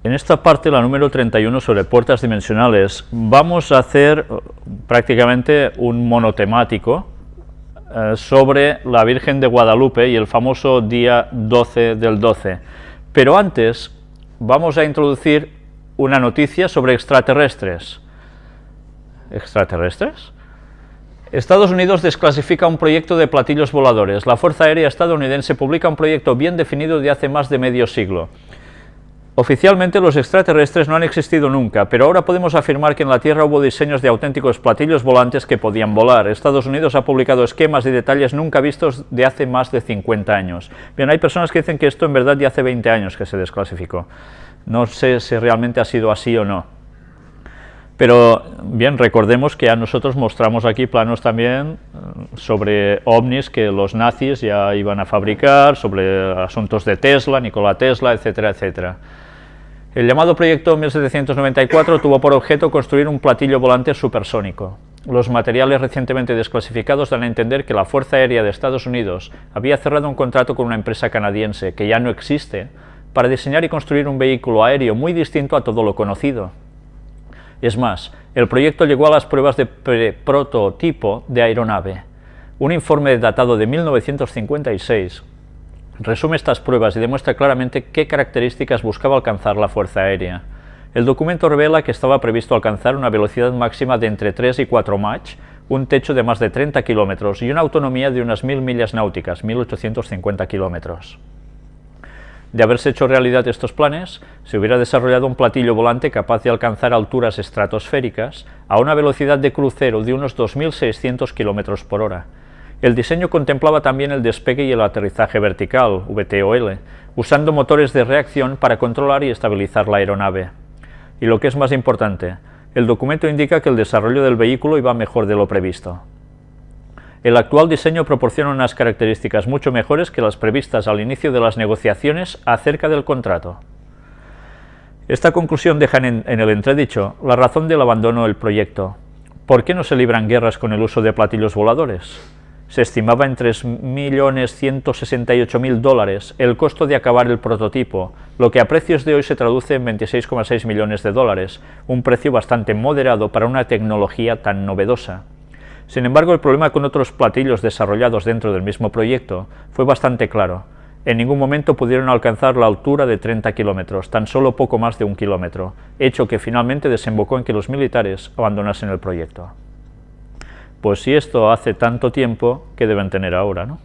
En esta parte, la número 31, sobre puertas dimensionales, vamos a hacer prácticamente un monotemático sobre la Virgen de Guadalupe y el famoso día 12 del 12. Pero antes vamos a introducir una noticia sobre extraterrestres. ¿Extraterrestres? Estados Unidos desclasifica un proyecto de platillos voladores. La Fuerza Aérea estadounidense publica un proyecto bien definido de hace más de medio siglo. Oficialmente los extraterrestres no han existido nunca, pero ahora podemos afirmar que en la Tierra hubo diseños de auténticos platillos volantes que podían volar. Estados Unidos ha publicado esquemas y detalles nunca vistos de hace más de 50 años. Bien, hay personas que dicen que esto en verdad ya hace 20 años que se desclasificó. No sé si realmente ha sido así o no. Pero, bien, recordemos que a nosotros mostramos aquí planos también sobre ovnis que los nazis ya iban a fabricar, sobre asuntos de Tesla, Nikola Tesla, etcétera, etcétera. El llamado proyecto 1794 tuvo por objeto construir un platillo volante supersónico. Los materiales recientemente desclasificados dan a entender que la Fuerza Aérea de Estados Unidos había cerrado un contrato con una empresa canadiense, que ya no existe, para diseñar y construir un vehículo aéreo muy distinto a todo lo conocido. Es más, el proyecto llegó a las pruebas de prototipo de aeronave. Un informe datado de 1956 resume estas pruebas y demuestra claramente qué características buscaba alcanzar la Fuerza Aérea. El documento revela que estaba previsto alcanzar una velocidad máxima de entre 3 y 4 Mach, un techo de más de 30 kilómetros y una autonomía de unas 1000 millas náuticas, 1850 kilómetros. De haberse hecho realidad estos planes, se hubiera desarrollado un platillo volante capaz de alcanzar alturas estratosféricas a una velocidad de crucero de unos 2600 km por hora. El diseño contemplaba también el despegue y el aterrizaje vertical, VTOL, usando motores de reacción para controlar y estabilizar la aeronave. Y lo que es más importante, el documento indica que el desarrollo del vehículo iba mejor de lo previsto. El actual diseño proporciona unas características mucho mejores que las previstas al inicio de las negociaciones acerca del contrato. Esta conclusión deja en el entredicho la razón del abandono del proyecto. ¿Por qué no se libran guerras con el uso de platillos voladores? Se estimaba en $3.168.000 el costo de acabar el prototipo, lo que a precios de hoy se traduce en $26,6 millones, un precio bastante moderado para una tecnología tan novedosa. Sin embargo, el problema con otros platillos desarrollados dentro del mismo proyecto fue bastante claro. En ningún momento pudieron alcanzar la altura de 30 kilómetros, tan solo poco más de 1 kilómetro, hecho que finalmente desembocó en que los militares abandonasen el proyecto. Pues si esto hace tanto tiempo, ¿qué deben tener ahora, no?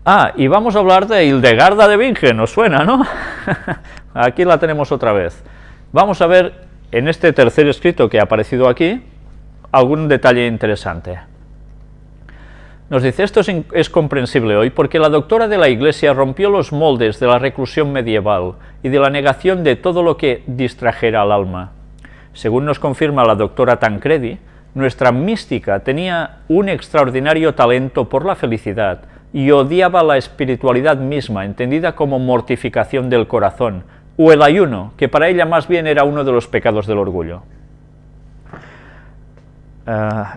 Ah, y vamos a hablar de Hildegarda de Bingen, ¿os suena, no? Aquí la tenemos otra vez. Vamos a ver en este tercer escrito que ha aparecido aquí algún detalle interesante. Nos dice, esto es comprensible hoy porque la doctora de la Iglesia rompió los moldes de la reclusión medieval y de la negación de todo lo que distrajera al alma. Según nos confirma la doctora Tancredi, nuestra mística tenía un extraordinario talento por la felicidad y odiaba la espiritualidad misma, entendida como mortificación del corazón, o el ayuno, que para ella más bien era uno de los pecados del orgullo.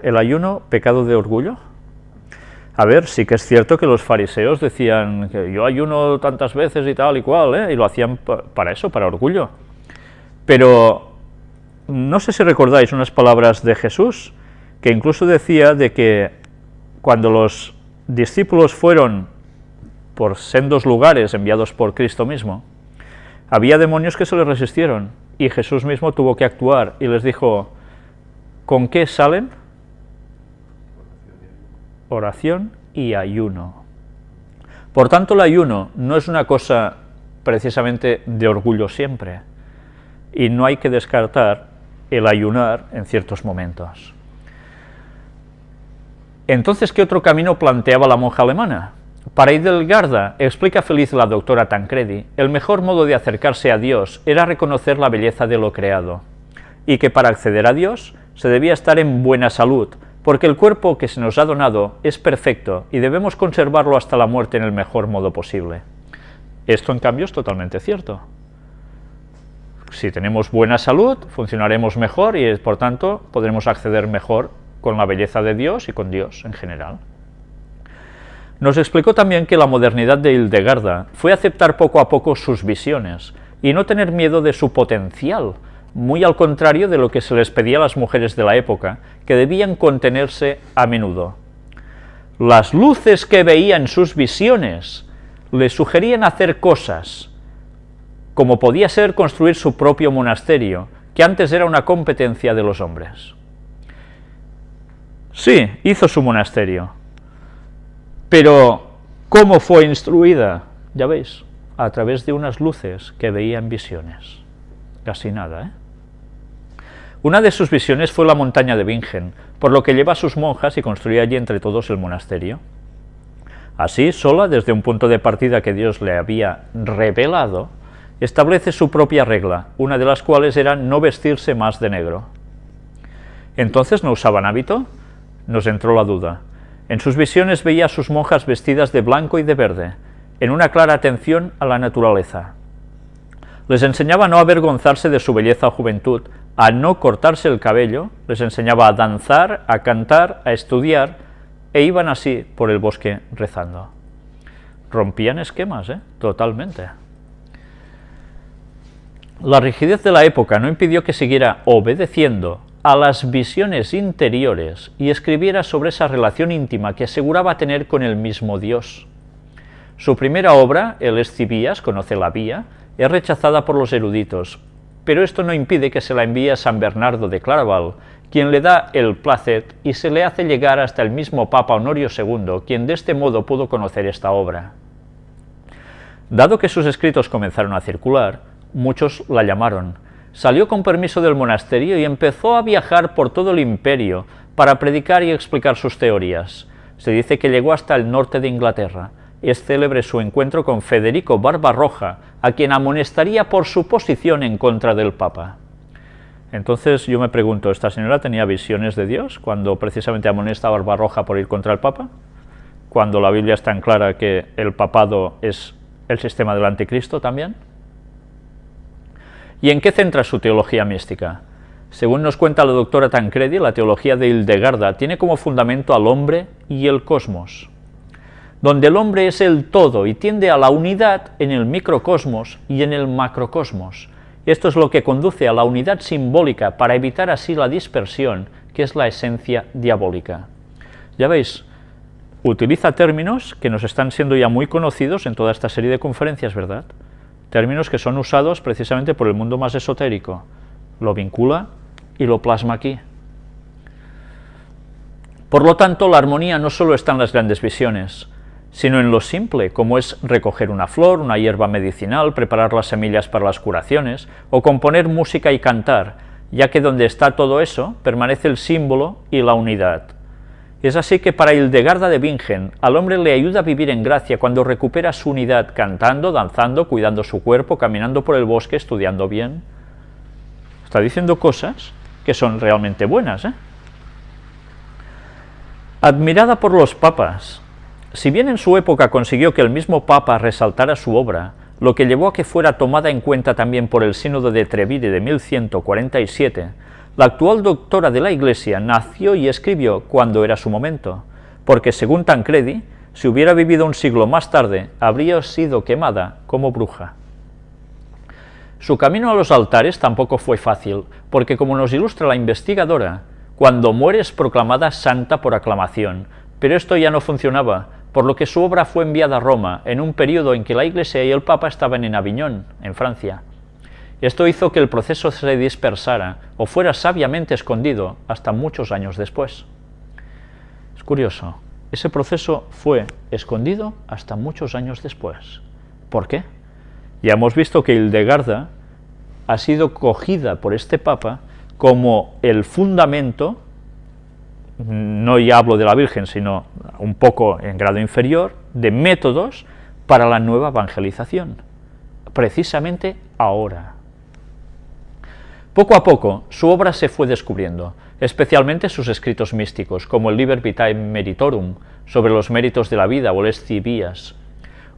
¿El ayuno, pecado de orgullo? A ver, sí que es cierto que los fariseos decían que yo ayuno tantas veces y tal y cual, y lo hacían para eso, para orgullo. Pero no sé si recordáis unas palabras de Jesús, que incluso decía de que cuando los discípulos fueron por sendos lugares enviados por Cristo mismo, había demonios que se les resistieron, y Jesús mismo tuvo que actuar y les dijo, ¿con qué salen? Oración y ayuno. Por tanto, el ayuno no es una cosa precisamente de orgullo siempre, y no hay que descartar el ayunar en ciertos momentos. Entonces, ¿qué otro camino planteaba la monja alemana? Para Hildegarda, explica feliz la doctora Tancredi, el mejor modo de acercarse a Dios era reconocer la belleza de lo creado, y que para acceder a Dios se debía estar en buena salud, porque el cuerpo que se nos ha donado es perfecto y debemos conservarlo hasta la muerte en el mejor modo posible. Esto, en cambio, es totalmente cierto. Si tenemos buena salud, funcionaremos mejor y, por tanto, podremos acceder mejor con la belleza de Dios y con Dios en general. Nos explicó también que la modernidad de Hildegarda fue aceptar poco a poco sus visiones, y no tener miedo de su potencial, muy al contrario de lo que se les pedía a las mujeres de la época, que debían contenerse a menudo. Las luces que veía en sus visiones le sugerían hacer cosas, como podía ser construir su propio monasterio, que antes era una competencia de los hombres. Sí, hizo su monasterio, pero ¿cómo fue instruida? Ya veis, a través de unas luces que veía en visiones. Casi nada, ¿eh? Una de sus visiones fue la montaña de Bingen, por lo que lleva a sus monjas y construye allí entre todos el monasterio. Así, sola, desde un punto de partida que Dios le había revelado, establece su propia regla, una de las cuales era no vestirse más de negro. ¿Entonces no usaban hábito? Nos entró la duda. En sus visiones veía a sus monjas vestidas de blanco y de verde, en una clara atención a la naturaleza. Les enseñaba a no avergonzarse de su belleza o juventud, a no cortarse el cabello, les enseñaba a danzar, a cantar, a estudiar, e iban así por el bosque rezando. Rompían esquemas, totalmente. La rigidez de la época no impidió que siguiera obedeciendo a las visiones interiores y escribiera sobre esa relación íntima que aseguraba tener con el mismo Dios. Su primera obra, el Escivías, conoce la vía, es rechazada por los eruditos, pero esto no impide que se la envíe a San Bernardo de Claraval, quien le da el placet y se le hace llegar hasta el mismo Papa Honorio II, quien de este modo pudo conocer esta obra. Dado que sus escritos comenzaron a circular, muchos la llamaron. Salió con permiso del monasterio y empezó a viajar por todo el imperio para predicar y explicar sus teorías. Se dice que llegó hasta el norte de Inglaterra. Es célebre su encuentro con Federico Barbarroja, a quien amonestaría por su posición en contra del Papa. Entonces yo me pregunto, ¿esta señora tenía visiones de Dios cuando precisamente amonesta a Barbarroja por ir contra el Papa? Cuando la Biblia es tan clara que el papado es el sistema del anticristo también. ¿Y en qué centra su teología mística? Según nos cuenta la doctora Tancredi, la teología de Hildegarda tiene como fundamento al hombre y el cosmos, donde el hombre es el todo y tiende a la unidad en el microcosmos y en el macrocosmos. Esto es lo que conduce a la unidad simbólica para evitar así la dispersión, que es la esencia diabólica. Ya veis, utiliza términos que nos están siendo ya muy conocidos en toda esta serie de conferencias, ¿verdad? Términos que son usados precisamente por el mundo más esotérico. Lo vincula y lo plasma aquí. Por lo tanto, la armonía no solo está en las grandes visiones, sino en lo simple, como es recoger una flor, una hierba medicinal, preparar las semillas para las curaciones, o componer música y cantar, ya que donde está todo eso, permanece el símbolo y la unidad. Es así que para Hildegarda de Bingen, al hombre le ayuda a vivir en gracia cuando recupera su unidad cantando, danzando, cuidando su cuerpo, caminando por el bosque, estudiando bien. Está diciendo cosas que son realmente buenas, Admirada por los papas. Si bien en su época consiguió que el mismo Papa resaltara su obra, lo que llevó a que fuera tomada en cuenta también por el Sínodo de Trevide de 1147, la actual doctora de la Iglesia nació y escribió cuando era su momento, porque según Tancredi, si hubiera vivido un siglo más tarde, habría sido quemada como bruja. Su camino a los altares tampoco fue fácil, porque como nos ilustra la investigadora, cuando muere es proclamada santa por aclamación, pero esto ya no funcionaba, por lo que su obra fue enviada a Roma en un periodo en que la Iglesia y el Papa estaban en Aviñón, en Francia. Esto hizo que el proceso se dispersara o fuera sabiamente escondido hasta muchos años después. Es curioso, ese proceso fue escondido hasta muchos años después. ¿Por qué? Ya hemos visto que Hildegarda ha sido cogida por este Papa como el fundamento, no ya hablo de la Virgen, sino un poco en grado inferior, de métodos para la nueva evangelización, precisamente ahora. Poco a poco, su obra se fue descubriendo, especialmente sus escritos místicos, como el Liber Vitae Meritorum, sobre los méritos de la vida, o el Escivías.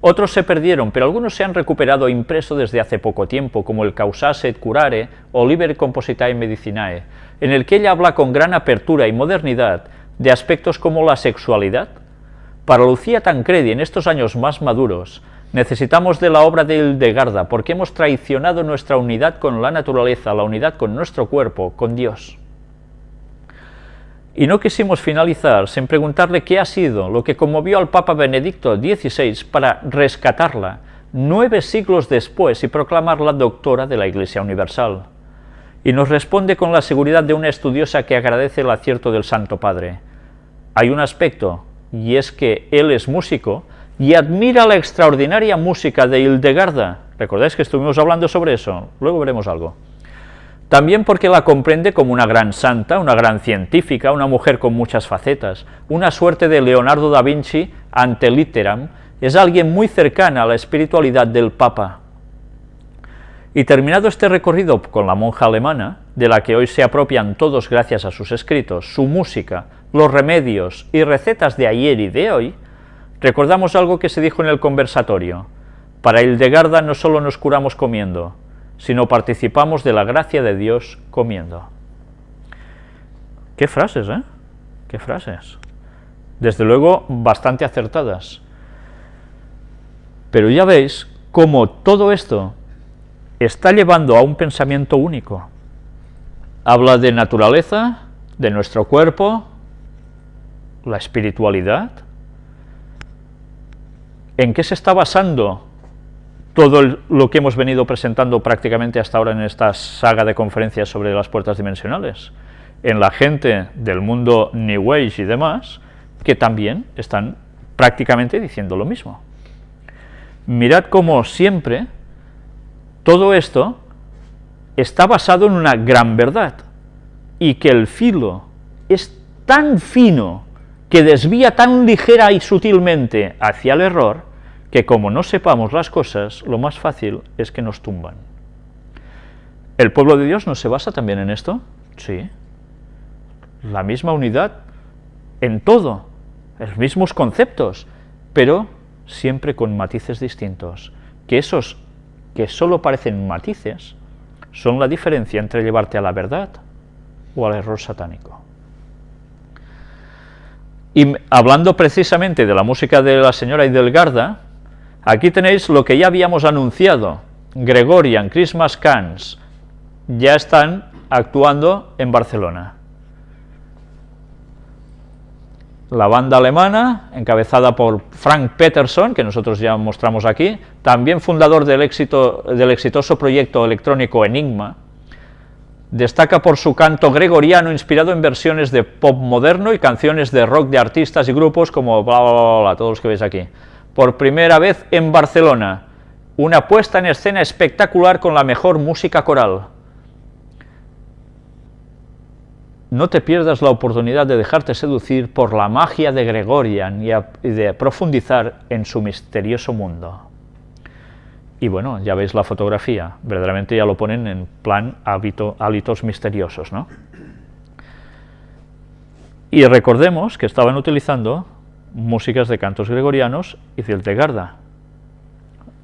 Otros se perdieron, pero algunos se han recuperado impreso desde hace poco tiempo, como el Causase et Curare o Liber Compositae Medicinae, en el que ella habla con gran apertura y modernidad de aspectos como la sexualidad. Para Lucía Tancredi, en estos años más maduros, Necesitamos de la obra de Hildegarda, porque hemos traicionado nuestra unidad con la naturaleza, la unidad con nuestro cuerpo, con Dios. Y no quisimos finalizar sin preguntarle qué ha sido lo que conmovió al Papa Benedicto XVI para rescatarla 9 siglos después y proclamarla doctora de la Iglesia Universal. Y nos responde con la seguridad de una estudiosa que agradece el acierto del Santo Padre. Hay un aspecto, y es que él es músico y admira la extraordinaria música de Hildegarda. ¿Recordáis que estuvimos hablando sobre eso? Luego veremos algo. También porque la comprende como una gran santa, una gran científica, una mujer con muchas facetas, una suerte de Leonardo da Vinci ante litteram, es alguien muy cercana a la espiritualidad del Papa. Y terminado este recorrido con la monja alemana, de la que hoy se apropian todos gracias a sus escritos, su música, los remedios y recetas de ayer y de hoy, recordamos algo que se dijo en el conversatorio. Para Hildegarda no solo nos curamos comiendo, sino participamos de la gracia de Dios comiendo. Qué frases, ¿eh? Qué frases. Desde luego, bastante acertadas. Pero ya veis cómo todo esto está llevando a un pensamiento único. Habla de naturaleza, de nuestro cuerpo, la espiritualidad. ¿En qué se está basando todo lo que hemos venido presentando prácticamente hasta ahora en esta saga de conferencias sobre las puertas dimensionales? En la gente del mundo New Age y demás, que también están prácticamente diciendo lo mismo. Mirad cómo siempre todo esto está basado en una gran verdad, y que el filo es tan fino que desvía tan ligera y sutilmente hacia el error, que como no sepamos las cosas, lo más fácil es que nos tumban. ¿El pueblo de Dios no se basa también en esto? Sí. La misma unidad en todo, los mismos conceptos, pero siempre con matices distintos, que esos que solo parecen matices son la diferencia entre llevarte a la verdad o al error satánico. Y hablando precisamente de la música de la señora Hildegarda, aquí tenéis lo que ya habíamos anunciado. Gregorian Christmas Cans ya están actuando en Barcelona. La banda alemana, encabezada por Frank Peterson, que nosotros ya mostramos aquí, también fundador del exitoso proyecto electrónico Enigma, destaca por su canto gregoriano inspirado en versiones de pop moderno y canciones de rock de artistas y grupos como bla bla bla, bla, todos los que veis aquí. Por primera vez en Barcelona, una puesta en escena espectacular con la mejor música coral. No te pierdas la oportunidad de dejarte seducir por la magia de Gregorian y de profundizar en su misterioso mundo. Y bueno, ya veis la fotografía, verdaderamente ya lo ponen en plan hábitos misteriosos, ¿no? Y recordemos que estaban utilizando músicas de cantos gregorianos y de Hildegarda.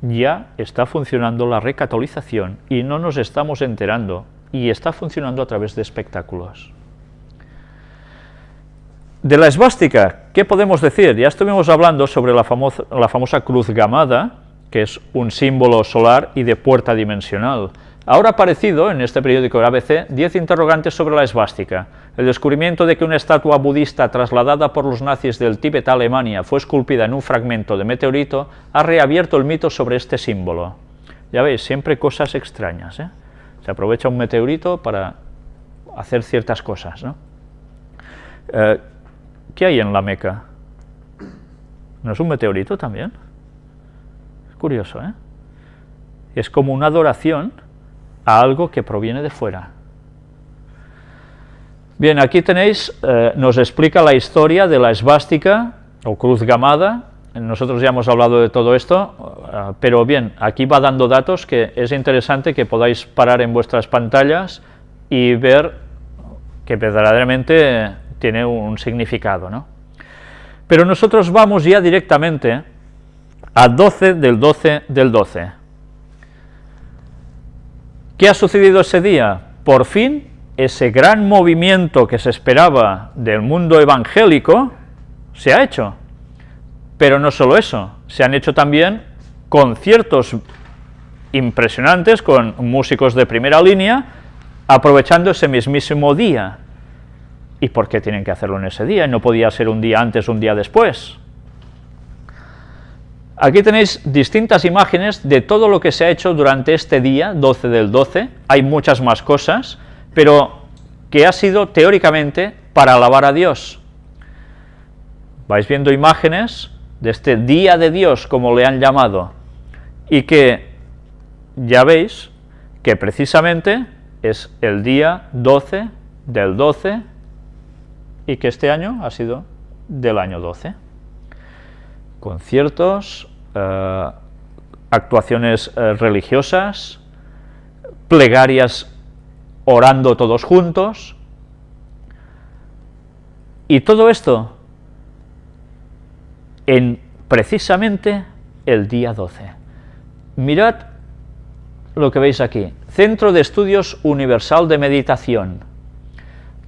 Ya está funcionando la recatolización y no nos estamos enterando, y está funcionando a través de espectáculos. De la esvástica, ¿qué podemos decir? Ya estuvimos hablando sobre la famosa cruz gamada, que es un símbolo solar y de puerta dimensional. Ahora ha aparecido en este periódico de ABC 10 interrogantes sobre la esvástica. El descubrimiento de que una estatua budista trasladada por los nazis del Tíbet a Alemania fue esculpida en un fragmento de meteorito ha reabierto el mito sobre este símbolo. Ya veis, siempre cosas extrañas, ¿eh? Se aprovecha un meteorito para hacer ciertas cosas, ¿no? ¿Qué hay en la Meca? ¿No es un meteorito también? Es curioso, ¿eh? Es como una adoración a algo que proviene de fuera. Bien, aquí tenéis, nos explica la historia de la esvástica o cruz gamada. Nosotros ya hemos hablado de todo esto, pero bien, aquí va dando datos que es interesante que podáis parar en vuestras pantallas y ver que verdaderamente tiene un significado, ¿no? Pero nosotros vamos ya directamente a 12 del 12 del 12. ¿Qué ha sucedido ese día? Por fin, ese gran movimiento que se esperaba del mundo evangélico se ha hecho. Pero no solo eso, se han hecho también conciertos impresionantes con músicos de primera línea, aprovechando ese mismísimo día. ¿Y por qué tienen que hacerlo en ese día? ¿No podía ser un día antes, un día después? Aquí tenéis distintas imágenes de todo lo que se ha hecho durante este día, 12 del 12, hay muchas más cosas, pero que ha sido teóricamente para alabar a Dios. Vais viendo imágenes de este día de Dios, como le han llamado, y que ya veis que precisamente es el día 12 del 12, y que este año ha sido del año 12. Conciertos, actuaciones religiosas, plegarias orando todos juntos, y todo esto en precisamente el día 12. Mirad lo que veis aquí, Centro de Estudios Universal de Meditación,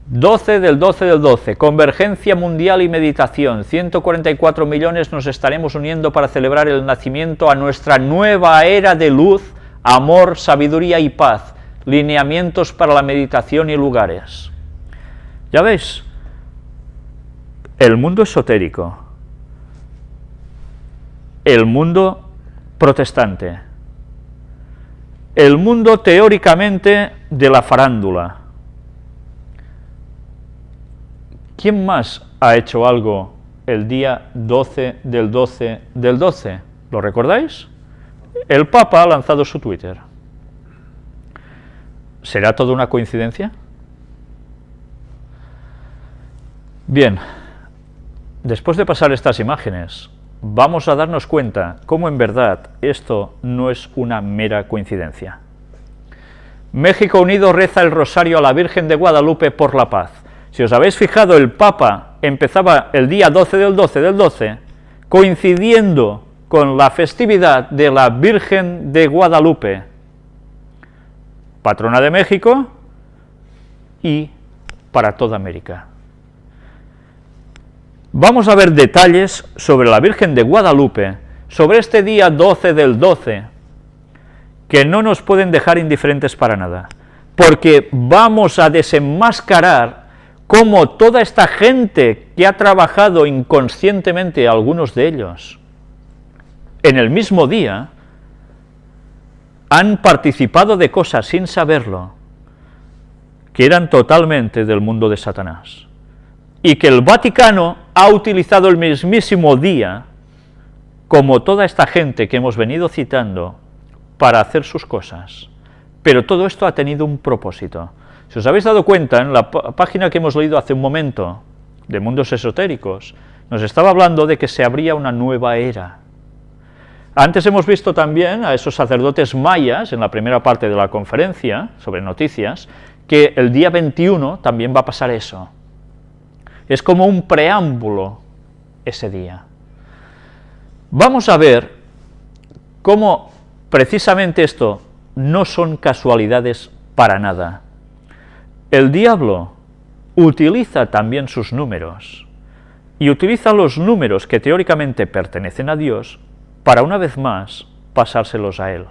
12 del 12 del 12, Convergencia Mundial y Meditación, 144 millones nos estaremos uniendo para celebrar el nacimiento a nuestra nueva era de luz, amor, sabiduría y paz, lineamientos para la meditación y lugares. Ya veis, el mundo esotérico, el mundo protestante, el mundo teóricamente de la farándula. ¿Quién más ha hecho algo el día 12 del 12 del 12? ¿Lo recordáis? El Papa ha lanzado su Twitter. ¿Será todo una coincidencia? Bien, después de pasar estas imágenes, vamos a darnos cuenta cómo en verdad esto no es una mera coincidencia. México Unido reza el rosario a la Virgen de Guadalupe por la paz. Si os habéis fijado, el Papa empezaba el día 12 del 12 del 12, coincidiendo con la festividad de la Virgen de Guadalupe, patrona de México y para toda América. Vamos a ver detalles sobre la Virgen de Guadalupe, sobre este día 12 del 12, que no nos pueden dejar indiferentes para nada, porque vamos a desenmascarar cómo toda esta gente que ha trabajado inconscientemente, algunos de ellos, en el mismo día, han participado de cosas sin saberlo, que eran totalmente del mundo de Satanás, y que el Vaticano ha utilizado el mismísimo día, como toda esta gente que hemos venido citando, para hacer sus cosas. Pero todo esto ha tenido un propósito. Si os habéis dado cuenta, en la página que hemos leído hace un momento, de Mundos Esotéricos, nos estaba hablando de que se abría una nueva era. Antes hemos visto también a esos sacerdotes mayas, en la primera parte de la conferencia, sobre noticias, que el día 21 también va a pasar eso. Es como un preámbulo ese día. Vamos a ver cómo precisamente esto no son casualidades para nada. El diablo utiliza también sus números, y utiliza los números que teóricamente pertenecen a Dios para una vez más pasárselos a él.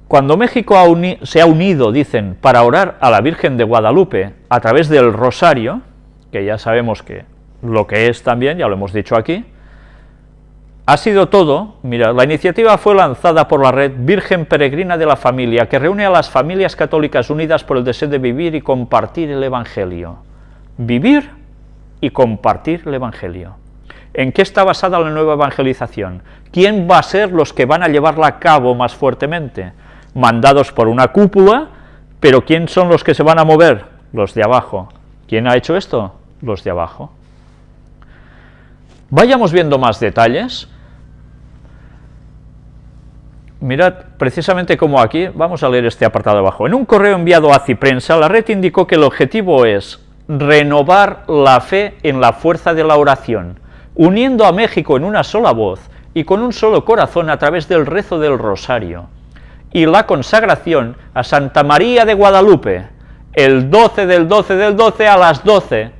Cuando México se ha unido, dicen, para orar a la Virgen de Guadalupe a través del rosario, que ya sabemos que lo que es también, ya lo hemos dicho aquí, ha sido todo. Mira, la iniciativa fue lanzada por la red Virgen Peregrina de la Familia, que reúne a las familias católicas unidas por el deseo de vivir y compartir el Evangelio. Vivir y compartir el Evangelio. ¿En qué está basada la nueva evangelización? ¿Quién va a ser los que van a llevarla a cabo más fuertemente? Mandados por una cúpula, pero ¿quién son los que se van a mover? Los de abajo. ¿Quién ha hecho esto? Los de abajo. Vayamos viendo más detalles. Mirad, precisamente como aquí, vamos a leer este apartado de abajo. En un correo enviado a Ciprensa, la red indicó que el objetivo es renovar la fe en la fuerza de la oración, uniendo a México en una sola voz y con un solo corazón a través del rezo del rosario y la consagración a Santa María de Guadalupe, el 12 del 12 del 12 a las 12,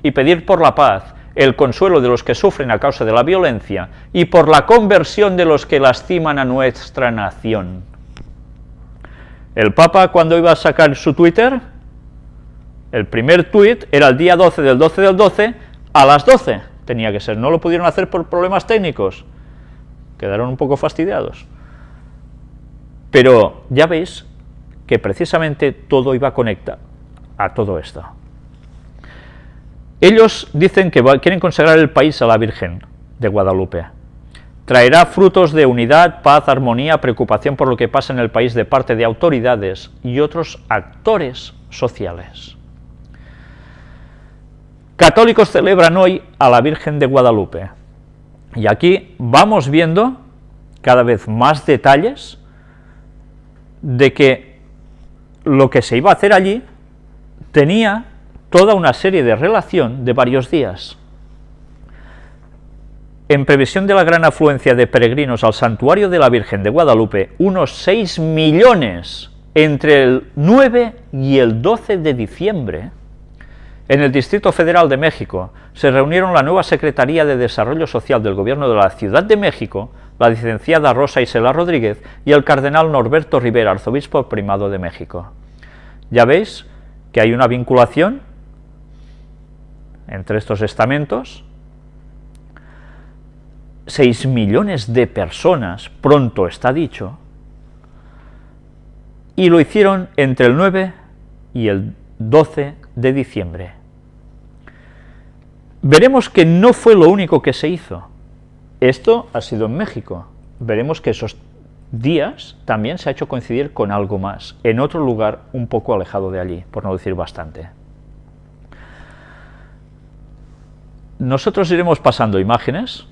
y pedir por la paz, el consuelo de los que sufren a causa de la violencia y por la conversión de los que lastiman a nuestra nación. El Papa, cuando iba a sacar su Twitter, el primer tuit era el día 12 del 12 del 12 a las 12, tenía que ser, no lo pudieron hacer por problemas técnicos, quedaron un poco fastidiados. Pero ya veis que precisamente todo iba conectado a todo esto. Ellos dicen que quieren consagrar el país a la Virgen de Guadalupe. Traerá frutos de unidad, paz, armonía, preocupación por lo que pasa en el país de parte de autoridades y otros actores sociales. Católicos celebran hoy a la Virgen de Guadalupe. Y aquí vamos viendo cada vez más detalles de que lo que se iba a hacer allí tenía toda una serie de relación de varios días. En previsión de la gran afluencia de peregrinos al santuario de la Virgen de Guadalupe, unos 6 millones entre el 9 y el 12 de diciembre, en el Distrito Federal de México, se reunieron la nueva Secretaría de Desarrollo Social del Gobierno de la Ciudad de México, la licenciada Rosa Isela Rodríguez y el cardenal Norberto Rivera, arzobispo primado de México. Ya veis que hay una vinculación entre estos estamentos. 6 millones de personas, pronto está dicho, y lo hicieron entre el 9 y el 12 de diciembre. Veremos que no fue lo único que se hizo. Esto ha sido en México. Veremos que esos días también se ha hecho coincidir con algo más, en otro lugar un poco alejado de allí, por no decir bastante. Nosotros iremos pasando imágenes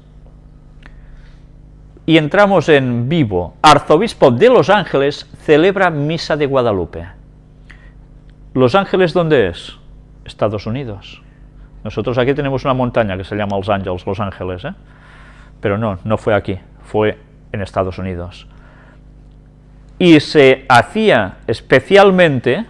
y entramos en vivo. Arzobispo de Los Ángeles celebra Misa de Guadalupe. ¿Los Ángeles dónde es? Estados Unidos. Nosotros aquí tenemos una montaña que se llama Los Ángeles, Los Ángeles, ¿eh? Pero no fue aquí, fue en Estados Unidos. Y se hacía especialmente,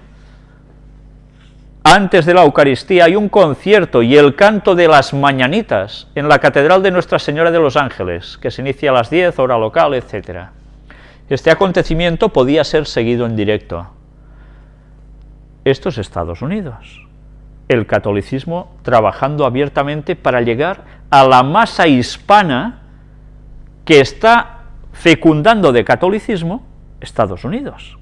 antes de la Eucaristía, hay un concierto y el canto de las mañanitas en la Catedral de Nuestra Señora de Los Ángeles, que se inicia a las 10, hora local, etc. Este acontecimiento podía ser seguido en directo. Esto es Estados Unidos. El catolicismo trabajando abiertamente para llegar a la masa hispana que está fecundando de catolicismo Estados Unidos.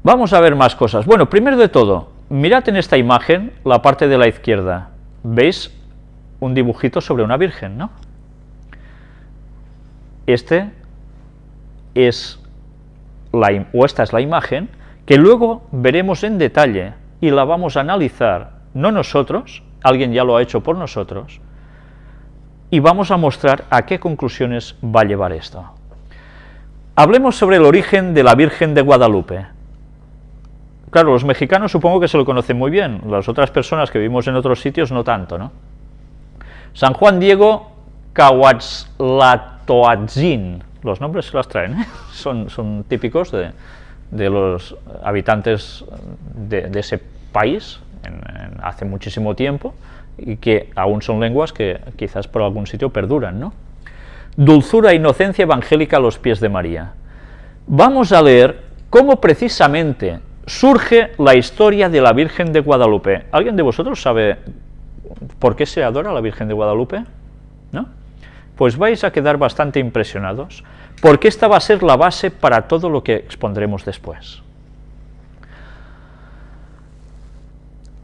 Vamos a ver más cosas. Bueno, primero de todo, mirad en esta imagen la parte de la izquierda. ¿Veis un dibujito sobre una virgen, no? Esta es la imagen que luego veremos en detalle y la vamos a analizar, no nosotros, alguien ya lo ha hecho por nosotros, y vamos a mostrar a qué conclusiones va a llevar esto. Hablemos sobre el origen de la Virgen de Guadalupe. Claro, los mexicanos supongo que se lo conocen muy bien, las otras personas que vivimos en otros sitios no tanto, ¿no? San Juan Diego Cahuatzlatoatzin, los nombres se las traen, ¿eh? son típicos de los habitantes de ese país hace muchísimo tiempo y que aún son lenguas que quizás por algún sitio perduran, ¿no? Dulzura e inocencia evangélica a los pies de María. Vamos a leer cómo precisamente surge la historia de la Virgen de Guadalupe. ¿Alguien de vosotros sabe por qué se adora a la Virgen de Guadalupe? ¿No? Pues vais a quedar bastante impresionados, porque esta va a ser la base para todo lo que expondremos después.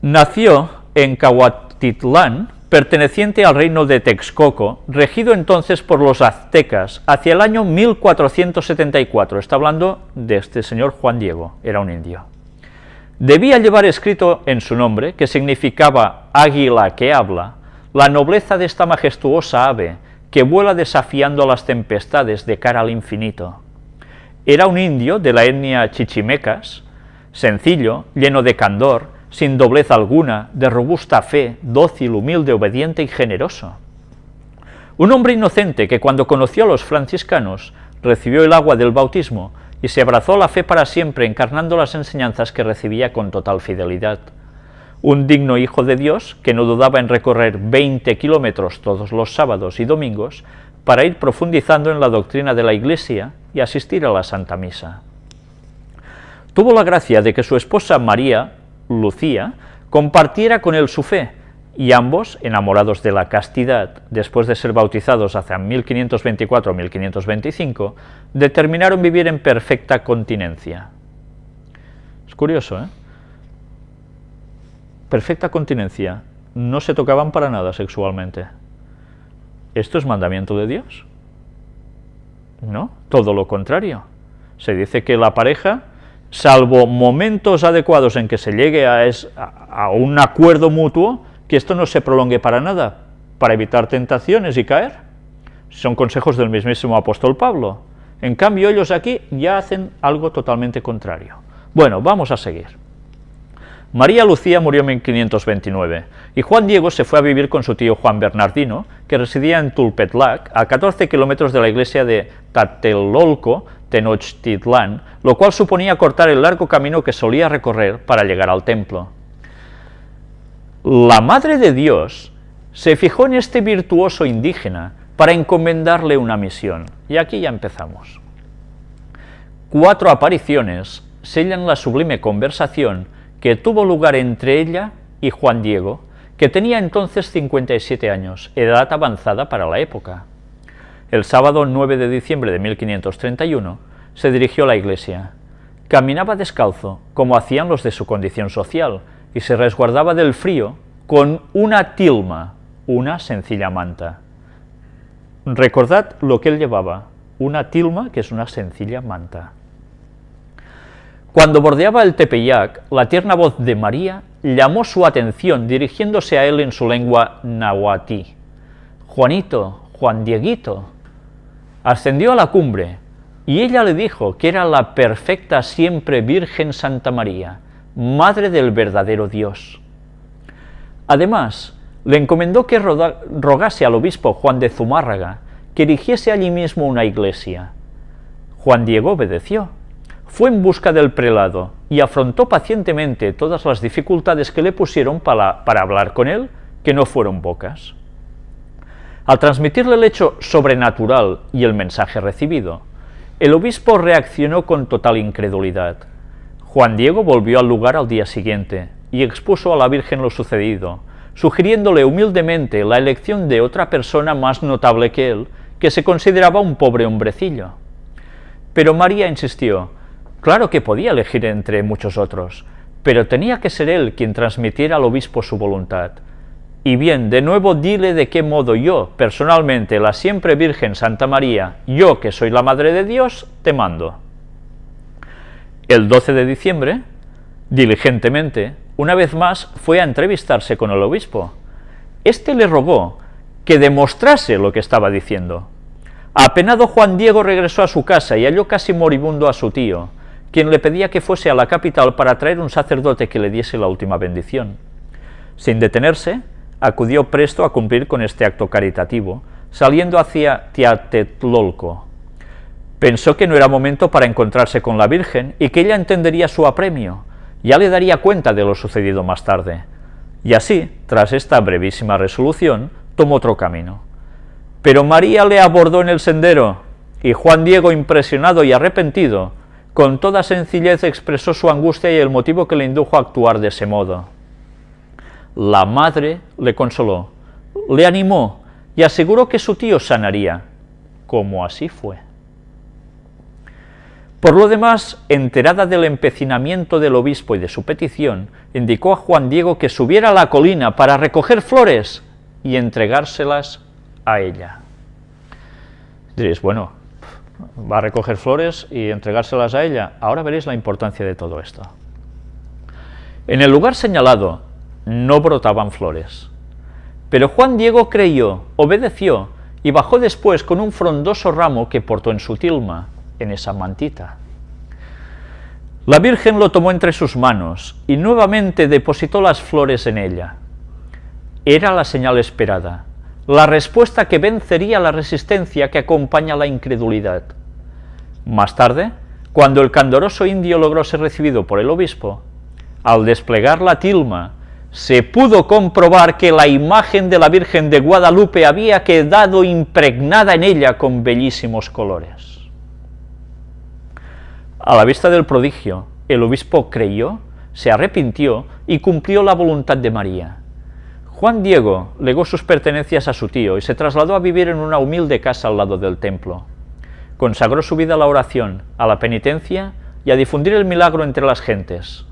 Nació en Cahuatitlán, perteneciente al reino de Texcoco, regido entonces por los aztecas, hacia el año 1474. Está hablando de este señor Juan Diego, era un indio. Debía llevar escrito en su nombre, que significaba águila que habla, la nobleza de esta majestuosa ave, que vuela desafiando a las tempestades de cara al infinito. Era un indio de la etnia chichimecas, sencillo, lleno de candor, sin doblez alguna, de robusta fe, dócil, humilde, obediente y generoso. Un hombre inocente que cuando conoció a los franciscanos recibió el agua del bautismo y se abrazó a la fe para siempre, encarnando las enseñanzas que recibía con total fidelidad. un digno hijo de Dios que no dudaba en recorrer 20 kilómetros todos los sábados y domingos para ir profundizando en la doctrina de la Iglesia y asistir a la Santa Misa. Tuvo la gracia de que su esposa María Lucía compartiera con él su fe, y ambos, enamorados de la castidad, después de ser bautizados hacia 1524 o 1525, determinaron vivir en perfecta continencia. Es curioso, ¿eh? Perfecta continencia. No se tocaban para nada sexualmente. ¿Esto es mandamiento de Dios? No, todo lo contrario. Se dice que la pareja, salvo momentos adecuados en que se llegue a un acuerdo mutuo, que esto no se prolongue para nada, para evitar tentaciones y caer. Son consejos del mismísimo apóstol Pablo. En cambio, ellos aquí ya hacen algo totalmente contrario. Bueno, vamos a seguir. María Lucía murió en 1529 y Juan Diego se fue a vivir con su tío Juan Bernardino, que residía en Tulpetlac, a 14 kilómetros de la iglesia de Tlatelolco, Tenochtitlán, lo cual suponía cortar el largo camino que solía recorrer para llegar al templo. La Madre de Dios se fijó en este virtuoso indígena para encomendarle una misión, y aquí ya empezamos. 4 apariciones sellan la sublime conversación que tuvo lugar entre ella y Juan Diego, que tenía entonces 57 años, edad avanzada para la época. El sábado 9 de diciembre de 1531 se dirigió a la iglesia. Caminaba descalzo, como hacían los de su condición social, y se resguardaba del frío con una tilma, una sencilla manta. Recordad lo que él llevaba, una tilma, que es una sencilla manta. Cuando bordeaba el Tepeyac, la tierna voz de María llamó su atención dirigiéndose a él en su lengua nahuatí. Juanito, Juan Dieguito. Ascendió a la cumbre, y ella le dijo que era la perfecta siempre Virgen Santa María, Madre del verdadero Dios. Además, le encomendó que rogase al obispo Juan de Zumárraga que erigiese allí mismo una iglesia. Juan Diego obedeció. Fue en busca del prelado y afrontó pacientemente todas las dificultades que le pusieron para hablar con él, que no fueron pocas. Al transmitirle el hecho sobrenatural y el mensaje recibido, el obispo reaccionó con total incredulidad. Juan Diego volvió al lugar al día siguiente y expuso a la Virgen lo sucedido, sugiriéndole humildemente la elección de otra persona más notable que él, que se consideraba un pobre hombrecillo. Pero María insistió. Claro que podía elegir entre muchos otros, pero tenía que ser él quien transmitiera al obispo su voluntad. Y bien, de nuevo dile de qué modo yo, personalmente, la siempre Virgen Santa María, yo que soy la Madre de Dios, te mando. El 12 de diciembre, diligentemente, una vez más fue a entrevistarse con el obispo. Este le rogó que demostrase lo que estaba diciendo. Apenado, Juan Diego regresó a su casa y halló casi moribundo a su tío, quien le pedía que fuese a la capital para traer un sacerdote que le diese la última bendición. Sin detenerse, acudió presto a cumplir con este acto caritativo, saliendo hacia Tlatelolco. Pensó que no era momento para encontrarse con la Virgen y que ella entendería su apremio, ya le daría cuenta de lo sucedido más tarde. Y así, tras esta brevísima resolución, tomó otro camino. Pero María le abordó en el sendero, y Juan Diego, impresionado y arrepentido, con toda sencillez expresó su angustia y el motivo que le indujo a actuar de ese modo. La madre le consoló, le animó y aseguró que su tío sanaría, como así fue. Por lo demás, enterada del empecinamiento del obispo y de su petición, indicó a Juan Diego que subiera a la colina para recoger flores y entregárselas a ella. Diréis, bueno, va a recoger flores y entregárselas a ella. Ahora veréis la importancia de todo esto. En el lugar señalado no brotaban flores, pero Juan Diego creyó, obedeció y bajó después con un frondoso ramo que portó en su tilma, en esa mantita. La Virgen lo tomó entre sus manos y nuevamente depositó las flores en ella. Era la señal esperada, la respuesta que vencería la resistencia que acompaña la incredulidad. Más tarde, cuando el candoroso indio logró ser recibido por el obispo, al desplegar la tilma, se pudo comprobar que la imagen de la Virgen de Guadalupe había quedado impregnada en ella con bellísimos colores. A la vista del prodigio, el obispo creyó, se arrepintió y cumplió la voluntad de María. Juan Diego legó sus pertenencias a su tío y se trasladó a vivir en una humilde casa al lado del templo. Consagró su vida a la oración, a la penitencia y a difundir el milagro entre las gentes.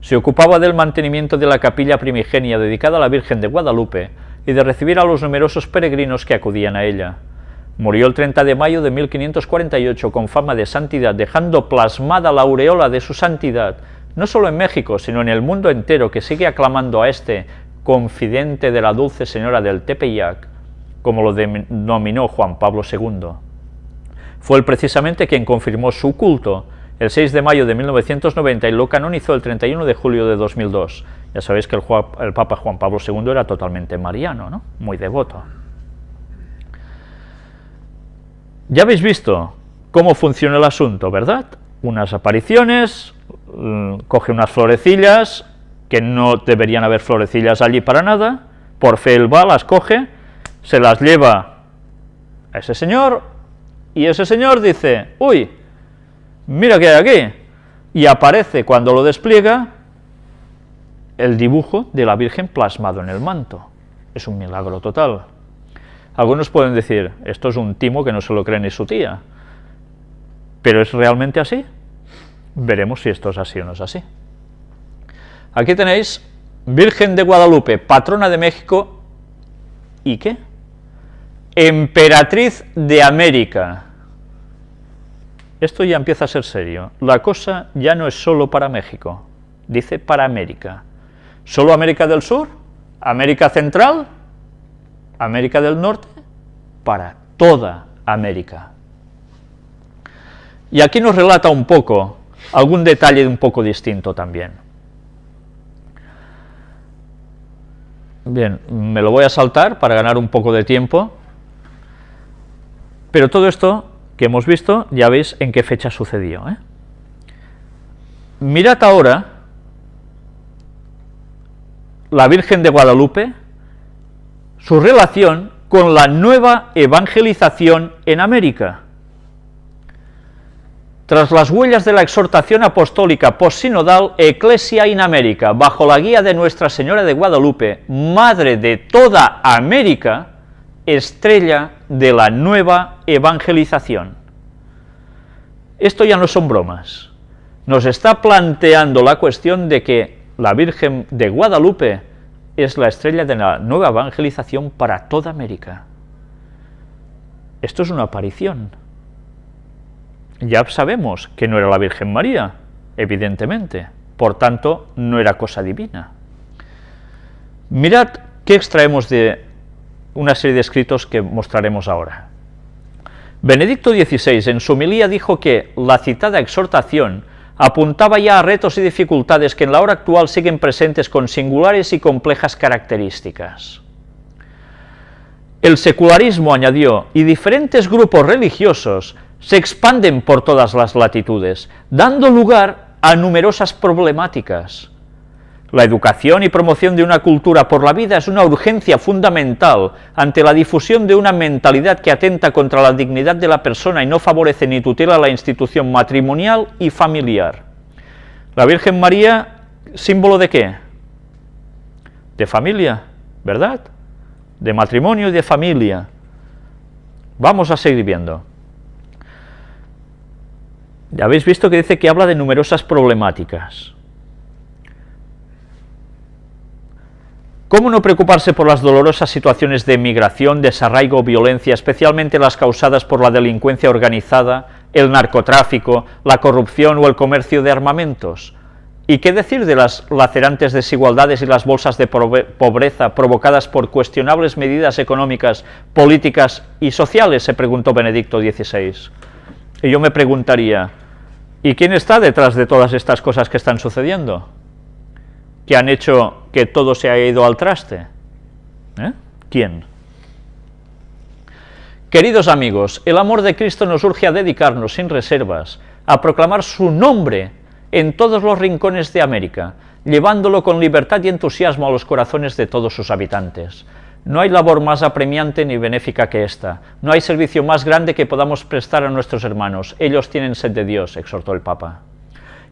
Se ocupaba del mantenimiento de la capilla primigenia dedicada a la Virgen de Guadalupe y de recibir a los numerosos peregrinos que acudían a ella. Murió el 30 de mayo de 1548 con fama de santidad, dejando plasmada la aureola de su santidad, no solo en México, sino en el mundo entero, que sigue aclamando a este confidente de la Dulce Señora del Tepeyac, como lo denominó Juan Pablo II. Fue él precisamente quien confirmó su culto el 6 de mayo de 1990 y lo canonizó el 31 de julio de 2002. Ya sabéis que el Papa Juan Pablo II era totalmente mariano, ¿no? Muy devoto. Ya habéis visto cómo funciona el asunto, ¿verdad? Unas apariciones, coge unas florecillas, que no deberían haber florecillas allí para nada, por fe él va, las coge, se las lleva a ese señor, y ese señor dice, uy, mira qué hay aquí, y aparece cuando lo despliega el dibujo de la Virgen plasmado en el manto. Es un milagro total. Algunos pueden decir, esto es un timo que no se lo cree ni su tía, pero ¿es realmente así? Veremos si esto es así o no es así. Aquí tenéis Virgen de Guadalupe, patrona de México, ¿y qué? Emperatriz de América. Esto ya empieza a ser serio. La cosa ya no es solo para México, dice para América. ¿Solo América del Sur? ¿América Central? ¿América del Norte? Para toda América. Y aquí nos relata un poco, algún detalle un poco distinto también. Bien, me lo voy a saltar para ganar un poco de tiempo, pero todo esto que hemos visto, ya veis en qué fecha sucedió, ¿eh? Mirad ahora la Virgen de Guadalupe, su relación con la nueva evangelización en América. Tras las huellas de la exhortación apostólica postsinodal Ecclesia in America, bajo la guía de Nuestra Señora de Guadalupe, Madre de toda América, estrella de la nueva evangelización. Esto ya no son bromas. Nos está planteando la cuestión de que la Virgen de Guadalupe es la estrella de la nueva evangelización para toda América. Esto es una aparición. Ya sabemos que no era la Virgen María, evidentemente, por tanto, no era cosa divina. Mirad qué extraemos de una serie de escritos que mostraremos ahora. Benedicto XVI en su homilía dijo que la citada exhortación apuntaba ya a retos y dificultades que en la hora actual siguen presentes con singulares y complejas características. El secularismo, añadió, y diferentes grupos religiosos se expanden por todas las latitudes, dando lugar a numerosas problemáticas. La educación y promoción de una cultura por la vida es una urgencia fundamental ante la difusión de una mentalidad que atenta contra la dignidad de la persona y no favorece ni tutela la institución matrimonial y familiar. La Virgen María, ¿símbolo de qué? De familia, ¿verdad? De matrimonio y de familia. Vamos a seguir viendo. Ya habéis visto que dice que habla de numerosas problemáticas. ¿Cómo no preocuparse por las dolorosas situaciones de migración, desarraigo o violencia, especialmente las causadas por la delincuencia organizada, el narcotráfico, la corrupción o el comercio de armamentos? ¿Y qué decir de las lacerantes desigualdades y las bolsas de pobreza provocadas por cuestionables medidas económicas, políticas y sociales?, se preguntó Benedicto XVI. Y yo me preguntaría, ¿y quién está detrás de todas estas cosas que están sucediendo? ¿Que han hecho que todo se haya ido al traste? ¿Quién? Queridos amigos, el amor de Cristo nos urge a dedicarnos sin reservas, a proclamar su nombre en todos los rincones de América, llevándolo con libertad y entusiasmo a los corazones de todos sus habitantes. No hay labor más apremiante ni benéfica que esta, no hay servicio más grande que podamos prestar a nuestros hermanos, ellos tienen sed de Dios, exhortó el Papa.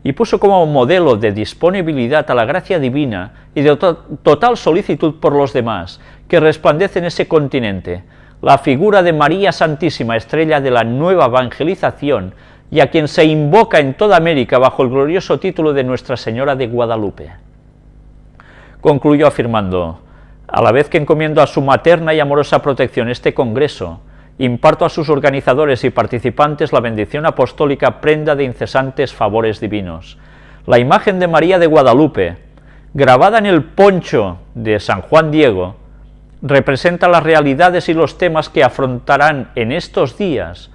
Y puso como modelo de disponibilidad a la gracia divina y de total solicitud por los demás, que resplandece en ese continente, la figura de María Santísima, estrella de la nueva evangelización, y a quien se invoca en toda América bajo el glorioso título de Nuestra Señora de Guadalupe. Concluyó afirmando: a la vez que encomiendo a su materna y amorosa protección este congreso, imparto a sus organizadores y participantes la bendición apostólica prenda de incesantes favores divinos. La imagen de María de Guadalupe, grabada en el poncho de San Juan Diego, representa las realidades y los temas que afrontarán en estos días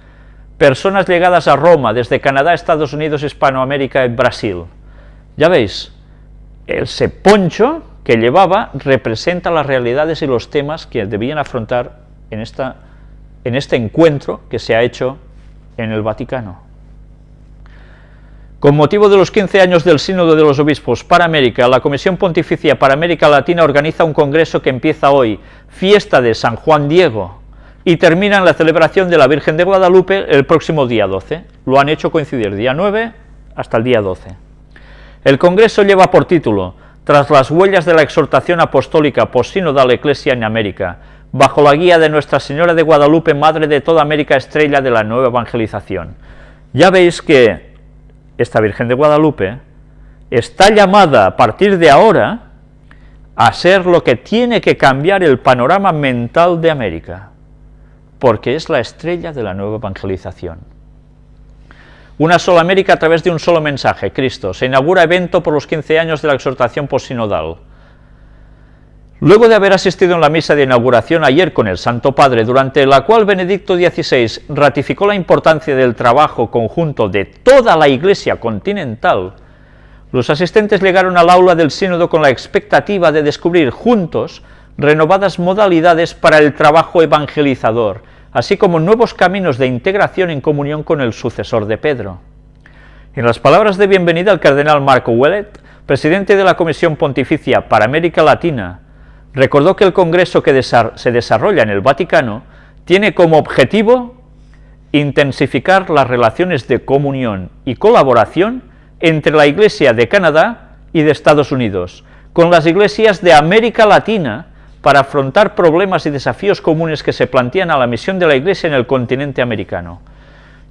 personas llegadas a Roma desde Canadá, Estados Unidos, Hispanoamérica y Brasil. Ya veis, ese poncho que llevaba representa las realidades y los temas que debían afrontar en este encuentro que se ha hecho en el Vaticano. Con motivo de los 15 años del Sínodo de los Obispos para América, la Comisión Pontificia para América Latina organiza un congreso que empieza hoy, fiesta de San Juan Diego, y termina en la celebración de la Virgen de Guadalupe el próximo día 12. Lo han hecho coincidir día 9 hasta el día 12. El congreso lleva por título Tras las huellas de la exhortación apostólica postsinodal Ecclesia en América, bajo la guía de Nuestra Señora de Guadalupe, Madre de toda América, estrella de la nueva evangelización. Ya veis que esta Virgen de Guadalupe está llamada a partir de ahora a ser lo que tiene que cambiar el panorama mental de América, porque es la estrella de la nueva evangelización. Una sola América a través de un solo mensaje, Cristo. Se inaugura evento por los 15 años de la exhortación postsinodal. Luego de haber asistido en la misa de inauguración ayer con el Santo Padre, durante la cual Benedicto XVI ratificó la importancia del trabajo conjunto de toda la Iglesia continental, los asistentes llegaron al aula del Sínodo con la expectativa de descubrir juntos renovadas modalidades para el trabajo evangelizador, así como nuevos caminos de integración en comunión con el sucesor de Pedro. En las palabras de bienvenida, el cardenal Mark Ouellet, presidente de la Comisión Pontificia para América Latina, recordó que el congreso que se desarrolla en el Vaticano tiene como objetivo intensificar las relaciones de comunión y colaboración entre la Iglesia de Canadá y de Estados Unidos, con las iglesias de América Latina, para afrontar problemas y desafíos comunes que se plantean a la misión de la Iglesia en el continente americano.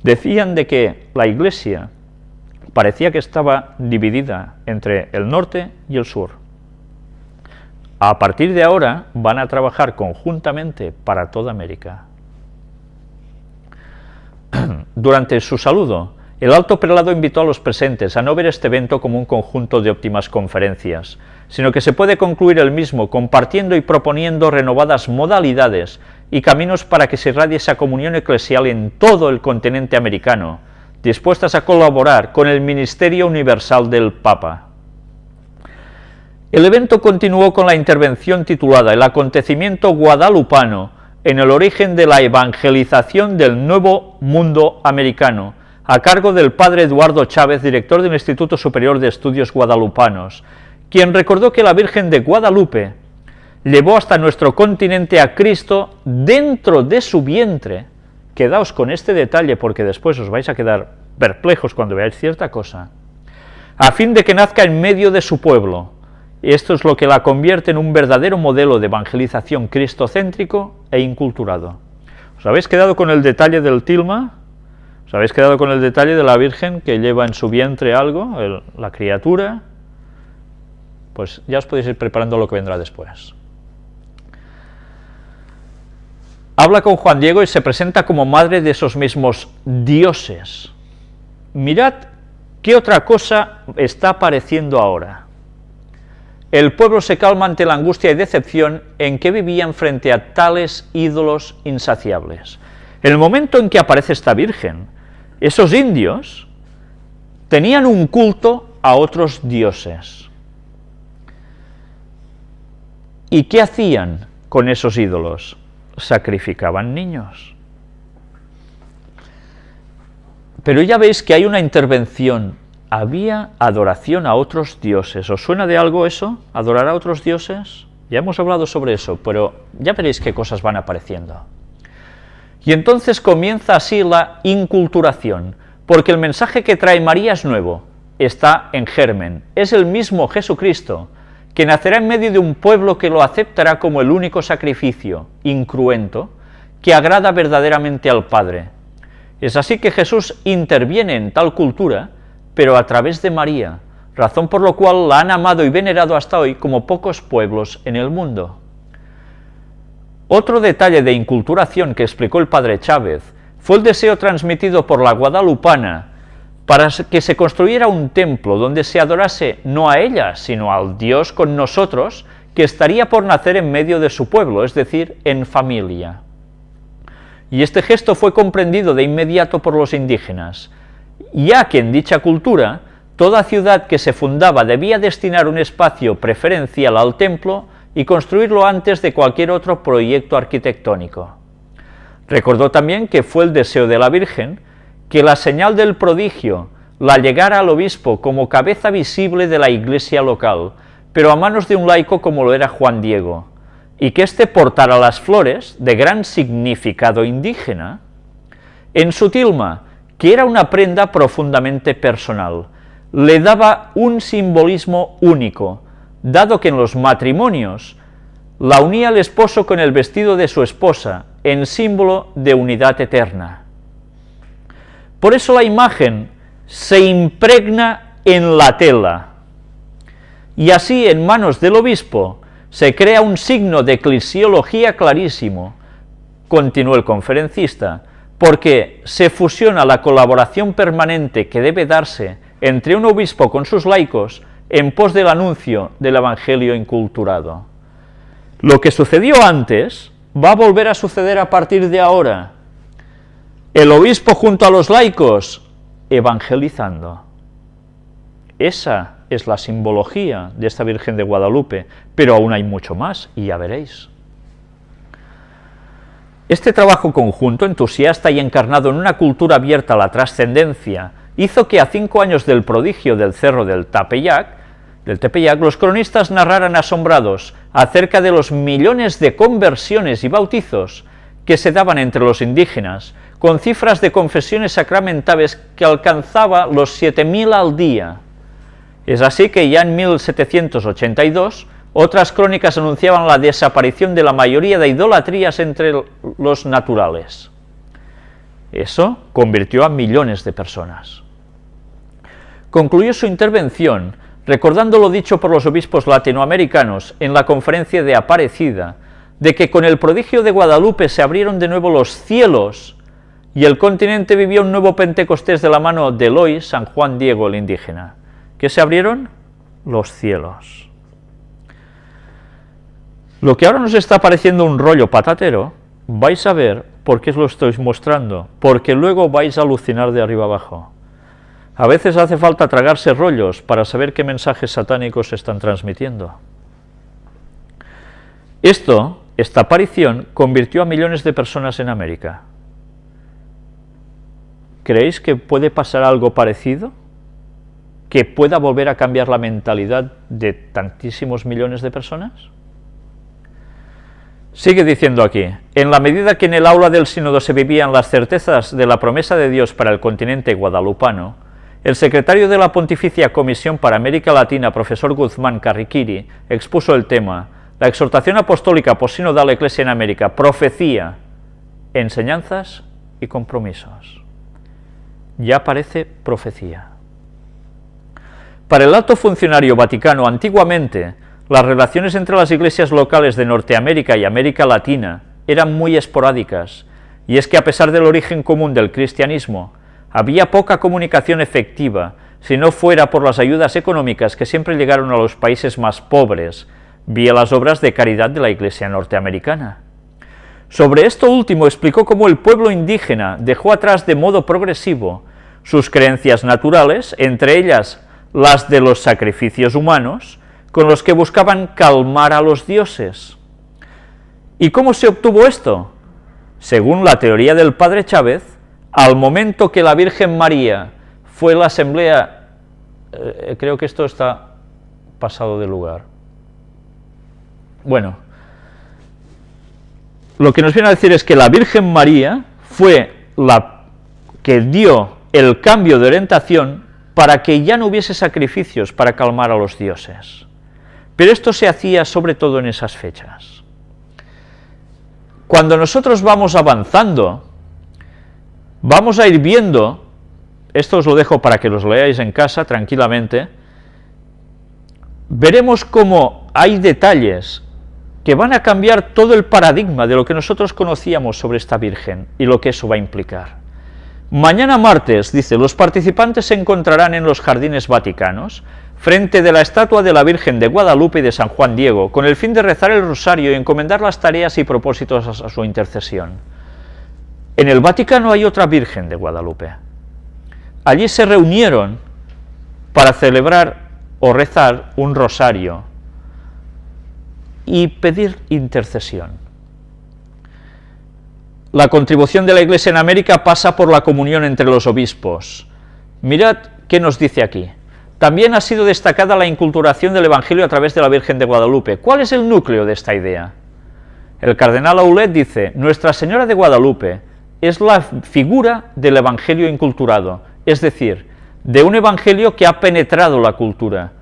Decían de que la Iglesia parecía que estaba dividida entre el norte y el sur. A partir de ahora van a trabajar conjuntamente para toda América. Durante su saludo, el alto prelado invitó a los presentes a no ver este evento como un conjunto de óptimas conferencias, sino que se puede concluir el mismo compartiendo y proponiendo renovadas modalidades y caminos para que se irradie esa comunión eclesial en todo el continente americano, dispuestas a colaborar con el ministerio universal del Papa. El evento continuó con la intervención titulada El acontecimiento guadalupano en el origen de la evangelización del nuevo mundo americano, a cargo del padre Eduardo Chávez, director del Instituto Superior de Estudios Guadalupanos, quien recordó que la Virgen de Guadalupe llevó hasta nuestro continente a Cristo dentro de su vientre. Quedaos con este detalle porque después os vais a quedar perplejos cuando veáis cierta cosa, a fin de que nazca en medio de su pueblo. Esto es lo que la convierte en un verdadero modelo de evangelización cristocéntrico e inculturado. ¿Os habéis quedado con el detalle del tilma? ¿Os habéis quedado con el detalle de la Virgen que lleva en su vientre algo, la criatura? Pues ya os podéis ir preparando lo que vendrá después. Habla con Juan Diego y se presenta como madre de esos mismos dioses. Mirad qué otra cosa está apareciendo ahora. El pueblo se calma ante la angustia y decepción en que vivían frente a tales ídolos insaciables. En el momento en que aparece esta Virgen, esos indios tenían un culto a otros dioses. ¿Y qué hacían con esos ídolos? Sacrificaban niños. Pero ya veis que hay una intervención había adoración a otros dioses. ¿Os suena de algo eso? ¿Adorar a otros dioses? Ya hemos hablado sobre eso, pero ya veréis qué cosas van apareciendo. Y entonces comienza así la inculturación, porque el mensaje que trae María es nuevo, está en germen, es el mismo Jesucristo, que nacerá en medio de un pueblo que lo aceptará como el único sacrificio, incruento, que agrada verdaderamente al Padre. Es así que Jesús interviene en tal cultura, pero a través de María, razón por la cual la han amado y venerado hasta hoy como pocos pueblos en el mundo. Otro detalle de inculturación que explicó el padre Chávez fue el deseo transmitido por la guadalupana para que se construyera un templo donde se adorase no a ella, sino al Dios con nosotros, que estaría por nacer en medio de su pueblo, es decir, en familia. Y este gesto fue comprendido de inmediato por los indígenas, ya que en dicha cultura, toda ciudad que se fundaba debía destinar un espacio preferencial al templo y construirlo antes de cualquier otro proyecto arquitectónico. Recordó también que fue el deseo de la Virgen que la señal del prodigio la llegara al obispo como cabeza visible de la iglesia local, pero a manos de un laico como lo era Juan Diego, y que éste portara las flores, de gran significado indígena, en su tilma, que era una prenda profundamente personal. Le daba un simbolismo único, dado que en los matrimonios la unía el esposo con el vestido de su esposa, en símbolo de unidad eterna. Por eso la imagen se impregna en la tela, y así en manos del obispo se crea un signo de eclesiología clarísimo, continuó el conferencista, porque se fusiona la colaboración permanente que debe darse entre un obispo con sus laicos en pos del anuncio del evangelio inculturado. Lo que sucedió antes va a volver a suceder a partir de ahora. El obispo junto a los laicos evangelizando. Esa es la simbología de esta Virgen de Guadalupe, pero aún hay mucho más, y ya veréis. Este trabajo conjunto, entusiasta y encarnado en una cultura abierta a la trascendencia, hizo que a 5 años del prodigio del cerro del Tepeyac, los cronistas narraran asombrados acerca de los millones de conversiones y bautizos que se daban entre los indígenas, con cifras de confesiones sacramentales que alcanzaba los 7.000 al día. Es así que ya en 1782, otras crónicas anunciaban la desaparición de la mayoría de idolatrías entre los naturales. Eso convirtió a millones de personas. Concluyó su intervención recordando lo dicho por los obispos latinoamericanos en la conferencia de Aparecida, de que con el prodigio de Guadalupe se abrieron de nuevo los cielos y el continente vivió un nuevo Pentecostés de la mano de Eloy San Juan Diego el indígena. ¿Qué se abrieron? Los cielos. Lo que ahora nos está pareciendo un rollo patatero, vais a ver por qué os lo estoy mostrando, porque luego vais a alucinar de arriba abajo. A veces hace falta tragarse rollos para saber qué mensajes satánicos se están transmitiendo. Esta aparición convirtió a millones de personas en América. ¿Creéis que puede pasar algo parecido? ¿Que pueda volver a cambiar la mentalidad de tantísimos millones de personas? Sigue diciendo aquí, en la medida que en el aula del sínodo se vivían las certezas de la promesa de Dios para el continente guadalupano, el secretario de la Pontificia Comisión para América Latina, profesor Guzmán Carriquiri, expuso el tema, la exhortación apostólica posinodal a la Iglesia en América, profecía, enseñanzas y compromisos. Ya parece profecía. Para el alto funcionario vaticano, antiguamente, las relaciones entre las iglesias locales de Norteamérica y América Latina eran muy esporádicas, y es que a pesar del origen común del cristianismo, había poca comunicación efectiva, si no fuera por las ayudas económicas que siempre llegaron a los países más pobres, vía las obras de caridad de la Iglesia norteamericana. Sobre esto último explicó cómo el pueblo indígena dejó atrás de modo progresivo sus creencias naturales, entre ellas las de los sacrificios humanos, con los que buscaban calmar a los dioses. ¿Y cómo se obtuvo esto? Según la teoría del padre Chávez, al momento que la Virgen María fue la asamblea creo que esto está pasado de lugar. Bueno, lo que nos viene a decir es que la Virgen María fue la que dio el cambio de orientación para que ya no hubiese sacrificios para calmar a los dioses. Pero esto se hacía sobre todo en esas fechas. Cuando nosotros vamos avanzando, vamos a ir viendo, esto os lo dejo para que los leáis en casa tranquilamente, veremos cómo hay detalles que van a cambiar todo el paradigma de lo que nosotros conocíamos sobre esta Virgen y lo que eso va a implicar. Mañana martes, dice, los participantes se encontrarán en los jardines vaticanos, frente de la estatua de la Virgen de Guadalupe y de San Juan Diego, con el fin de rezar el rosario y encomendar las tareas y propósitos a su intercesión. En el Vaticano hay otra Virgen de Guadalupe. Allí se reunieron para celebrar o rezar un rosario y pedir intercesión. La contribución de la Iglesia en América pasa por la comunión entre los obispos. Mirad qué nos dice aquí. También ha sido destacada la inculturación del Evangelio a través de la Virgen de Guadalupe. ¿Cuál es el núcleo de esta idea? El cardenal Aulet dice, Nuestra Señora de Guadalupe es la figura del Evangelio inculturado, es decir, de un Evangelio que ha penetrado la cultura.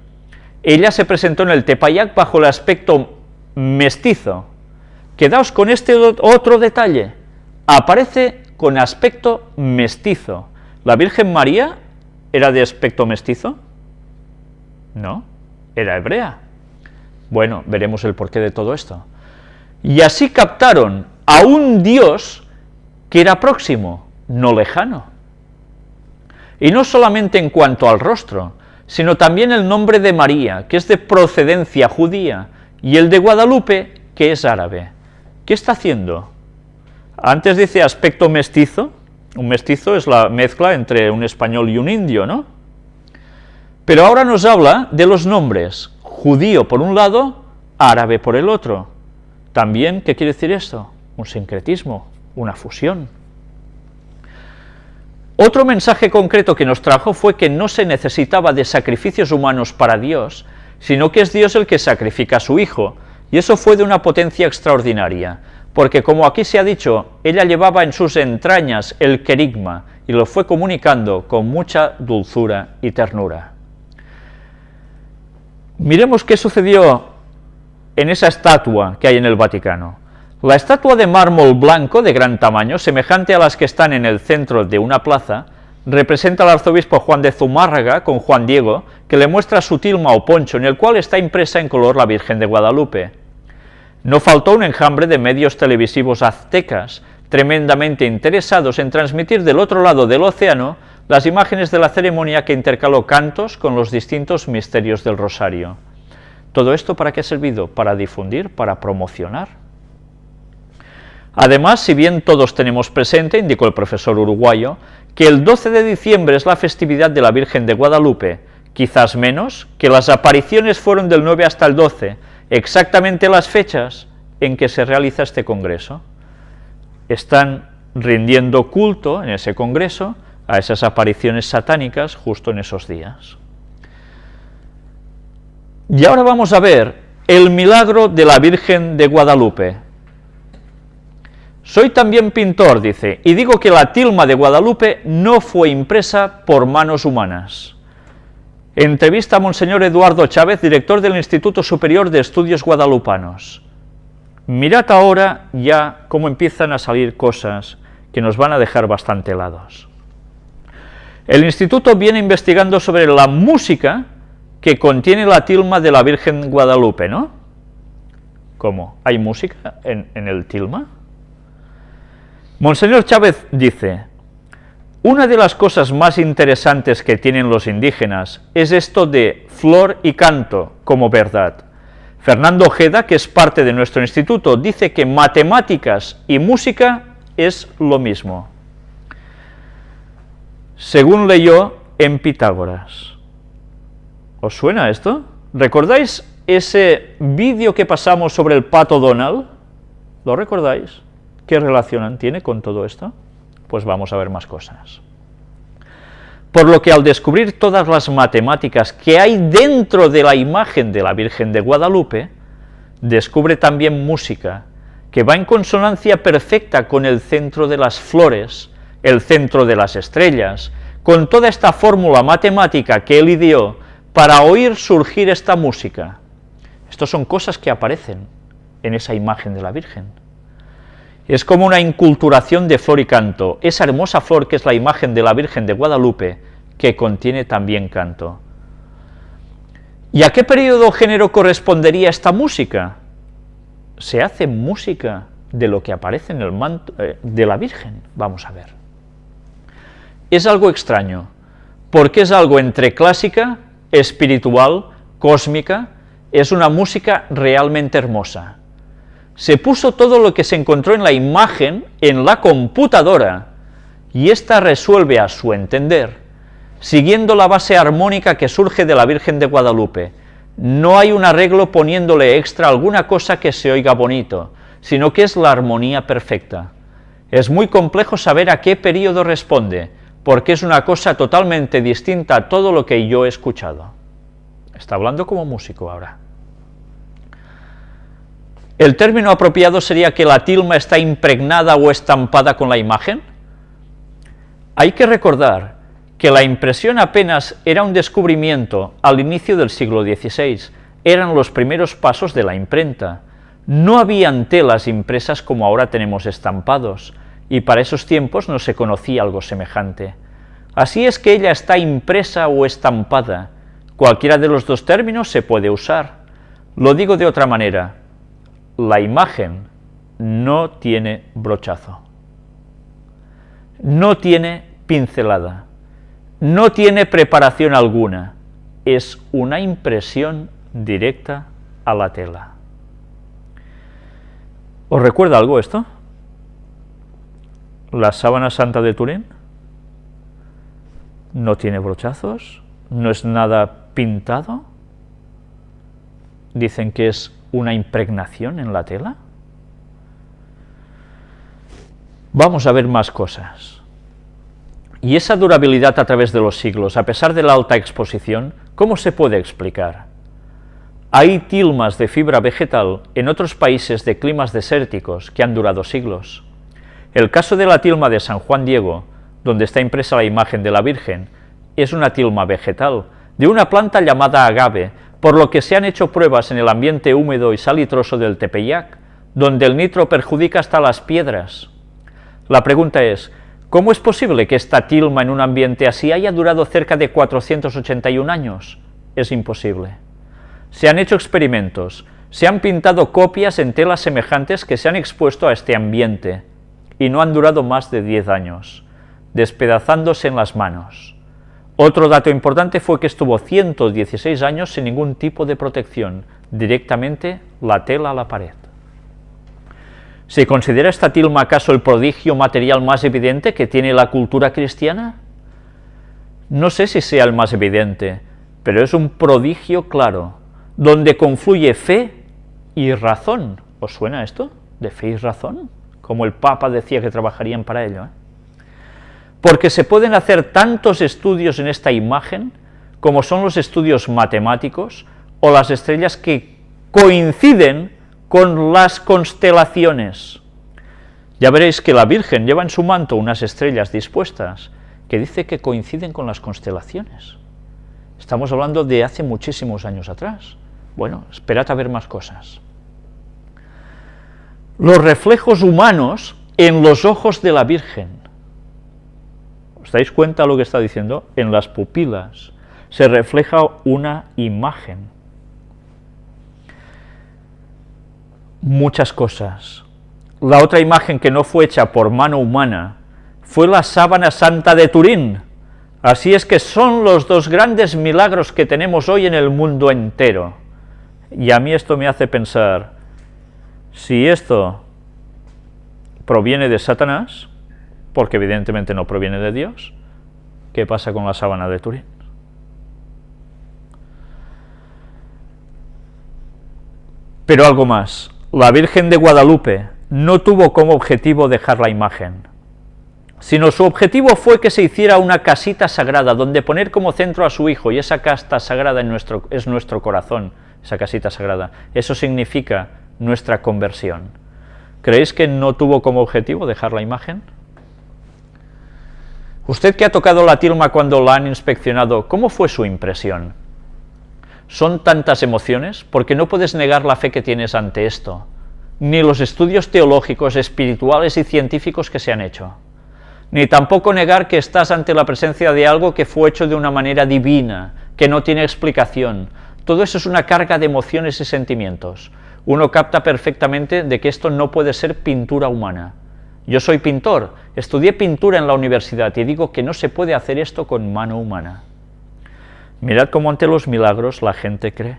Ella se presentó en el Tepeyac bajo el aspecto mestizo. Quedaos con este otro detalle. Aparece con aspecto mestizo. ¿La Virgen María era de aspecto mestizo? No, era hebrea. Bueno, veremos el porqué de todo esto. Y así captaron a un Dios que era próximo, no lejano. Y no solamente en cuanto al rostro, sino también el nombre de María, que es de procedencia judía, y el de Guadalupe, que es árabe. ¿Qué está haciendo? Antes dice aspecto mestizo. Un mestizo es la mezcla entre un español y un indio, ¿no? Pero ahora nos habla de los nombres, judío por un lado, árabe por el otro. También, ¿qué quiere decir esto? Un sincretismo, una fusión. Otro mensaje concreto que nos trajo fue que no se necesitaba de sacrificios humanos para Dios, sino que es Dios el que sacrifica a su Hijo, y eso fue de una potencia extraordinaria, porque como aquí se ha dicho, ella llevaba en sus entrañas el querigma, y lo fue comunicando con mucha dulzura y ternura. Miremos qué sucedió en esa estatua que hay en el Vaticano. La estatua de mármol blanco de gran tamaño, semejante a las que están en el centro de una plaza, representa al arzobispo Juan de Zumárraga con Juan Diego, que le muestra su tilma o poncho, en el cual está impresa en color la Virgen de Guadalupe. No faltó un enjambre de medios televisivos aztecas, tremendamente interesados en transmitir del otro lado del océano las imágenes de la ceremonia que intercaló cantos con los distintos misterios del rosario. ¿Todo esto para qué ha servido? Para difundir, para promocionar. Además, si bien todos tenemos presente, indicó el profesor uruguayo, que el 12 de diciembre es la festividad de la Virgen de Guadalupe, quizás menos, que las apariciones fueron del 9 hasta el 12, exactamente las fechas en que se realiza este congreso. Están rindiendo culto en ese congreso a esas apariciones satánicas justo en esos días. Y ahora vamos a ver el milagro de la Virgen de Guadalupe. Soy también pintor, dice, y digo que la tilma de Guadalupe no fue impresa por manos humanas. Entrevista a Monseñor Eduardo Chávez, director del Instituto Superior de Estudios Guadalupanos. Mirad ahora ya cómo empiezan a salir cosas que nos van a dejar bastante helados. El instituto viene investigando sobre la música que contiene la tilma de la Virgen Guadalupe, ¿no? ¿Cómo? ¿Hay música en el tilma? Monseñor Chávez dice, una de las cosas más interesantes que tienen los indígenas es esto de flor y canto como verdad. Fernando Ojeda, que es parte de nuestro instituto, dice que matemáticas y música es lo mismo, según leyó en Pitágoras. ¿Os suena esto? ¿Recordáis ese vídeo que pasamos sobre el pato Donald? ¿Lo recordáis? ¿Qué relación tiene con todo esto? Pues vamos a ver más cosas. por lo que al descubrir todas las matemáticas que hay dentro de la imagen de la Virgen de Guadalupe, descubre también música, que va en consonancia perfecta con el centro de las flores, el centro de las estrellas, con toda esta fórmula matemática que él ideó para oír surgir esta música. Estas son cosas que aparecen en esa imagen de la Virgen. Es como una inculturación de flor y canto, esa hermosa flor que es la imagen de la Virgen de Guadalupe, que contiene también canto. ¿Y a qué periodo o género correspondería esta música? Se hace música de lo que aparece en el manto de la Virgen. Vamos a ver. Es algo extraño, porque es algo entre clásica, espiritual, cósmica, es una música realmente hermosa. Se puso todo lo que se encontró en la imagen en la computadora, y ésta resuelve a su entender, siguiendo la base armónica que surge de la Virgen de Guadalupe. No hay un arreglo poniéndole extra alguna cosa que se oiga bonito, sino que es la armonía perfecta. Es muy complejo saber a qué periodo responde, porque es una cosa totalmente distinta a todo lo que yo he escuchado. Está hablando como músico ahora. ¿El término apropiado sería que la tilma está impregnada o estampada con la imagen? Hay que recordar que la impresión apenas era un descubrimiento al inicio del siglo XVI, eran los primeros pasos de la imprenta. No habían telas impresas como ahora tenemos estampados, y para esos tiempos no se conocía algo semejante. Así es que ella está impresa o estampada. Cualquiera de los dos términos se puede usar. Lo digo de otra manera, la imagen no tiene brochazo, no tiene pincelada, no tiene preparación alguna, es una impresión directa a la tela. ¿Os recuerda algo esto? La sábana santa de Turín no tiene brochazos, no es nada pintado, dicen que es una impregnación en la tela. Vamos a ver más cosas. Y esa durabilidad a través de los siglos, a pesar de la alta exposición, ¿cómo se puede explicar? Hay tilmas de fibra vegetal en otros países de climas desérticos que han durado siglos. El caso de la tilma de San Juan Diego, donde está impresa la imagen de la Virgen, es una tilma vegetal, de una planta llamada agave, por lo que se han hecho pruebas en el ambiente húmedo y salitroso del Tepeyac, donde el nitro perjudica hasta las piedras. La pregunta es, ¿cómo es posible que esta tilma en un ambiente así haya durado cerca de 481 años? Es imposible. Se han hecho experimentos, se han pintado copias en telas semejantes que se han expuesto a este ambiente, y no han durado más de 10 años, despedazándose en las manos. Otro dato importante fue que estuvo 116 años sin ningún tipo de protección, directamente la tela a la pared. ¿Se considera esta tilma acaso el prodigio material más evidente que tiene la cultura cristiana? No sé si sea el más evidente, pero es un prodigio claro, donde confluye fe y razón. ¿Os suena esto? ¿De fe y razón? Como el Papa decía que trabajarían para ello, Porque se pueden hacer tantos estudios en esta imagen, como son los estudios matemáticos, o las estrellas que coinciden con las constelaciones. Ya veréis que la Virgen lleva en su manto unas estrellas dispuestas, que dice que coinciden con las constelaciones. Estamos hablando de hace muchísimos años atrás. Bueno, esperad a ver más cosas. Los reflejos humanos en los ojos de la Virgen. ¿Os dais cuenta de lo que está diciendo? En las pupilas se refleja una imagen. Muchas cosas. La otra imagen que no fue hecha por mano humana fue la sábana santa de Turín. Así es que son los dos grandes milagros que tenemos hoy en el mundo entero. Y a mí esto me hace pensar, si esto proviene de Satanás, porque evidentemente no proviene de Dios, ¿qué pasa con la sábana de Turín? Pero algo más, la Virgen de Guadalupe no tuvo como objetivo dejar la imagen. sino su objetivo fue que se hiciera una casita sagrada donde poner como centro a su hijo, y esa casta sagrada es nuestro corazón, esa casita sagrada. Eso significa nuestra conversión. ¿Creéis que no tuvo como objetivo dejar la imagen? Usted que ha tocado la tilma cuando la han inspeccionado, ¿cómo fue su impresión? Son tantas emociones porque no puedes negar la fe que tienes ante esto, ni los estudios teológicos, espirituales y científicos que se han hecho, ni tampoco negar que estás ante la presencia de algo que fue hecho de una manera divina, que no tiene explicación. Todo eso es una carga de emociones y sentimientos. Uno capta perfectamente de que esto no puede ser pintura humana. Yo soy pintor, estudié pintura en la universidad y digo que no se puede hacer esto con mano humana. Mirad cómo ante los milagros la gente cree.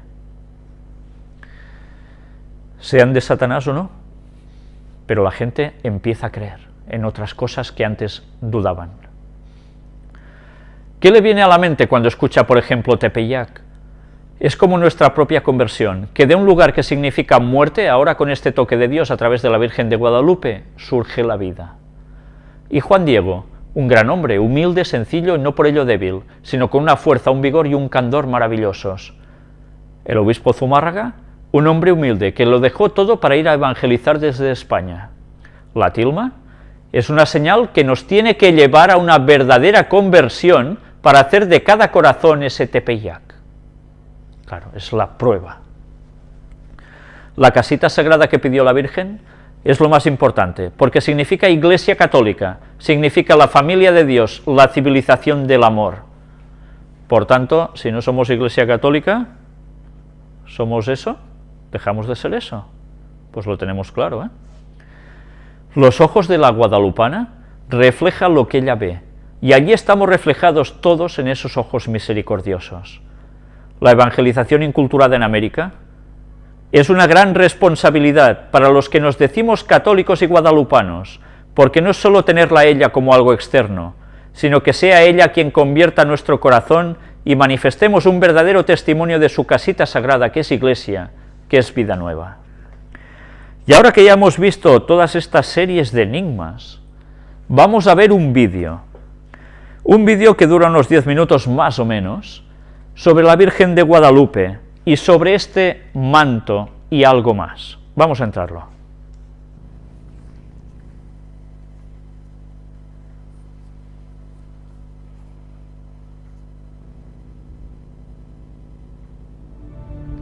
Sean de Satanás o no, pero la gente empieza a creer en otras cosas que antes dudaban. ¿Qué le viene a la mente cuando escucha, por ejemplo, Tepeyac? Es como nuestra propia conversión, que de un lugar que significa muerte, ahora con este toque de Dios a través de la Virgen de Guadalupe, surge la vida. Y Juan Diego, un gran hombre, humilde, sencillo y no por ello débil, sino con una fuerza, un vigor y un candor maravillosos. El obispo Zumárraga, un hombre humilde que lo dejó todo para ir a evangelizar desde España. La tilma es una señal que nos tiene que llevar a una verdadera conversión para hacer de cada corazón ese Tepeyac. Claro, es la prueba. La casita sagrada que pidió la Virgen es lo más importante, porque significa Iglesia Católica, significa la familia de Dios, la civilización del amor. Por tanto, si no somos Iglesia Católica, ¿somos eso? ¿Dejamos de ser eso? Pues lo tenemos claro, ¿eh? Los ojos de la guadalupana reflejan lo que ella ve, y allí estamos reflejados todos en esos ojos misericordiosos. La evangelización inculturada en América es una gran responsabilidad para los que nos decimos católicos y guadalupanos, porque no es solo tenerla a ella como algo externo, sino que sea ella quien convierta nuestro corazón y manifestemos un verdadero testimonio de su casita sagrada, que es Iglesia, que es vida nueva. Y ahora que ya hemos visto todas estas series de enigmas, vamos a ver un vídeo que dura unos 10 minutos más o menos, sobre la Virgen de Guadalupe y sobre este manto y algo más. Vamos a entrarlo.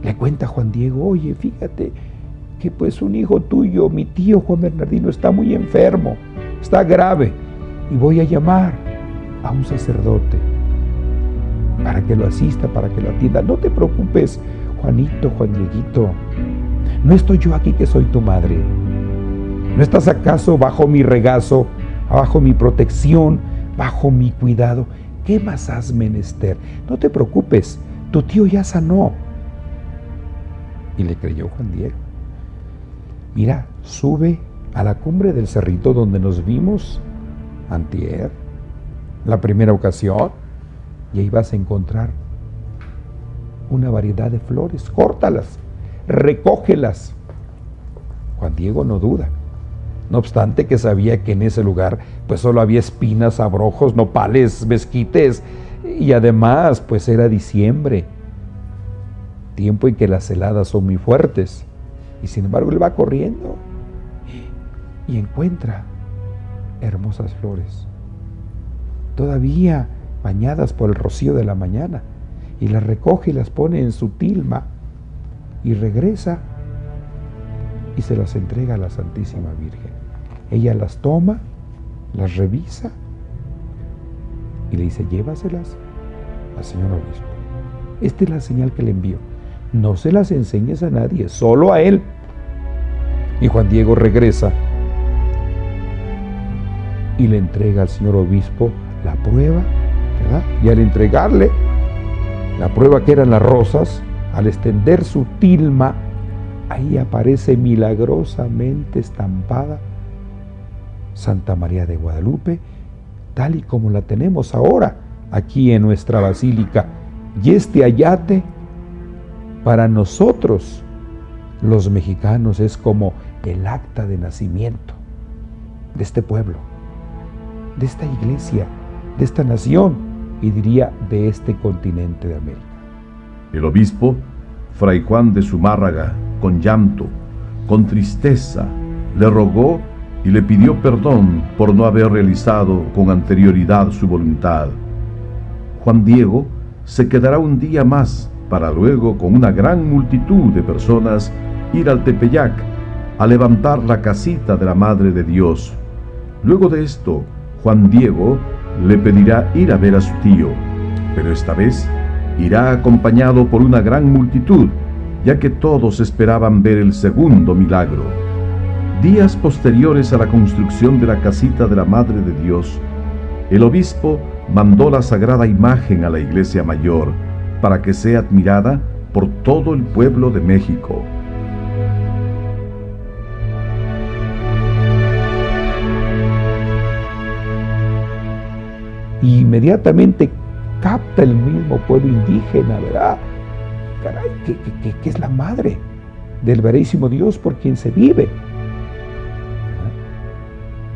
Le cuenta Juan Diego: oye, fíjate que pues un hijo tuyo, mi tío Juan Bernardino, está muy enfermo, está grave, y voy a llamar a un sacerdote para que lo asista, para que lo atienda. No te preocupes, Juanito, Juan Dieguito, no estoy yo aquí que soy tu madre. ¿No estás acaso bajo mi regazo, bajo mi protección, bajo mi cuidado? ¿Qué más has menester? No te preocupes, tu tío ya sanó. Y le creyó Juan Diego. Mira, sube a la cumbre del cerrito donde nos vimos antier, la primera ocasión, y ahí vas a encontrar una variedad de flores. Córtalas, recógelas. Juan Diego no duda, no obstante que sabía que en ese lugar pues solo había espinas, abrojos, nopales, mezquites, y además pues era diciembre, tiempo en que las heladas son muy fuertes, y sin embargo él va corriendo y encuentra hermosas flores, todavía bañadas por el rocío de la mañana, y las recoge y las pone en su tilma, y regresa y se las entrega a la Santísima Virgen. Ella las toma, las revisa y le dice: llévaselas al señor obispo. Esta es la señal que le envío. No se las enseñes a nadie, solo a él. Y Juan Diego regresa y le entrega al señor obispo la prueba, ¿verdad? Y al entregarle la prueba, que eran las rosas, al extender su tilma, ahí aparece milagrosamente estampada Santa María de Guadalupe, tal y como la tenemos ahora aquí en nuestra basílica. Y este ayate, para nosotros los mexicanos, es como el acta de nacimiento de este pueblo. de esta iglesia, de esta nación y diría de este continente de América. El obispo, Fray Juan de Zumárraga, con llanto, con tristeza, le rogó y le pidió perdón por no haber realizado con anterioridad su voluntad. Juan Diego se quedará un día más para luego, con una gran multitud de personas, ir al Tepeyac a levantar la casita de la Madre de Dios. Luego de esto, Juan Diego le pedirá ir a ver a su tío, pero esta vez irá acompañado por una gran multitud, ya que todos esperaban ver el segundo milagro. Días posteriores a la construcción de la casita de la Madre de Dios, el obispo mandó la sagrada imagen a la iglesia mayor para que sea admirada por todo el pueblo de México. Y inmediatamente capta el mismo pueblo indígena, ¿verdad? Caray, que es la madre del verísimo Dios por quien se vive.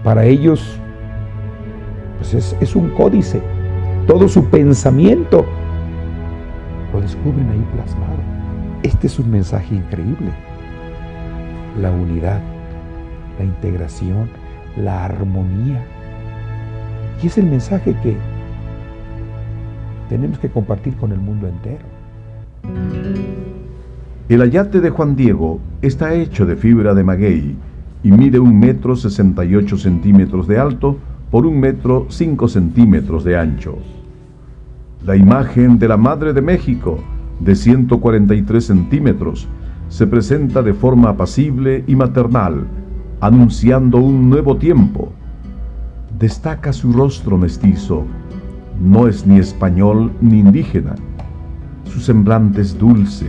Para ellos, pues es un códice. Todo su pensamiento lo descubren ahí plasmado. Este es un mensaje increíble. La unidad, la integración, la armonía. Y es el mensaje que tenemos que compartir con el mundo entero. El ayate de Juan Diego está hecho de fibra de maguey y mide 1,68 m de alto por 1,5 m de ancho. La imagen de la Madre de México, de 143 centímetros, se presenta de forma apacible y maternal, anunciando un nuevo tiempo. Destaca su rostro mestizo. No es ni español ni indígena. Su semblante es dulce,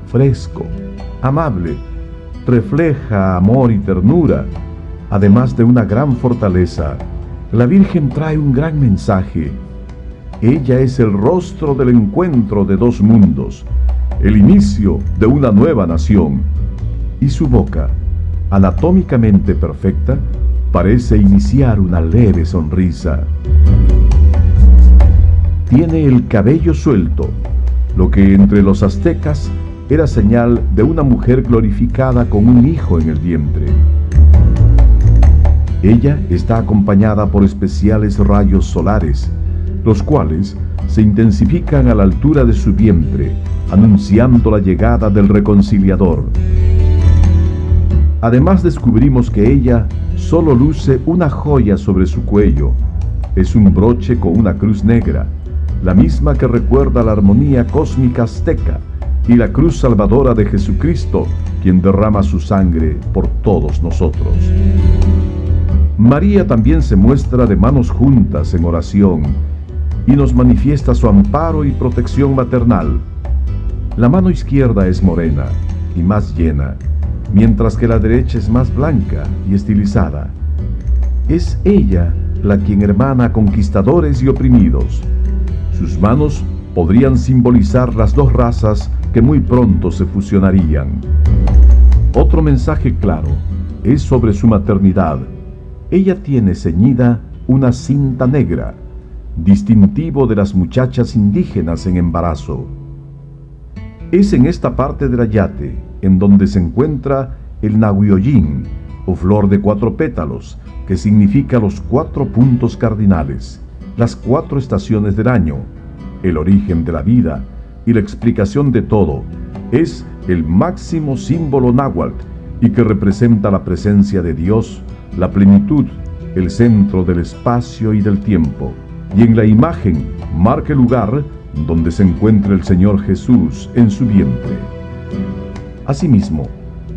fresco, amable, refleja amor y ternura. Además de una gran fortaleza, la Virgen trae un gran mensaje. Ella es el rostro del encuentro de dos mundos, el inicio de una nueva nación. Y su boca, anatómicamente perfecta, parece iniciar una leve sonrisa. Tiene el cabello suelto, lo que entre los aztecas era señal de una mujer glorificada con un hijo en el vientre. Ella está acompañada por especiales rayos solares, los cuales se intensifican a la altura de su vientre, anunciando la llegada del reconciliador. Además descubrimos que ella solo luce una joya sobre su cuello. Es un broche con una cruz negra, la misma que recuerda la armonía cósmica azteca y la cruz salvadora de Jesucristo, quien derrama su sangre por todos nosotros. María también se muestra de manos juntas en oración y nos manifiesta su amparo y protección maternal. La mano izquierda es morena y más llena, mientras que la derecha es más blanca y estilizada. Es ella la quien hermana a conquistadores y oprimidos. Sus manos podrían simbolizar las dos razas que muy pronto se fusionarían. Otro mensaje claro es sobre su maternidad. Ella tiene ceñida una cinta negra, distintivo de las muchachas indígenas en embarazo. Es en esta parte del ayate en donde se encuentra el Nahuiollín, o flor de 4 pétalos, que significa los 4 puntos cardinales, las 4 estaciones del año, el origen de la vida y la explicación de todo. Es el máximo símbolo náhuatl y que representa la presencia de Dios, la plenitud, el centro del espacio y del tiempo. Y en la imagen marca el lugar donde se encuentra el Señor Jesús en su vientre. Asimismo,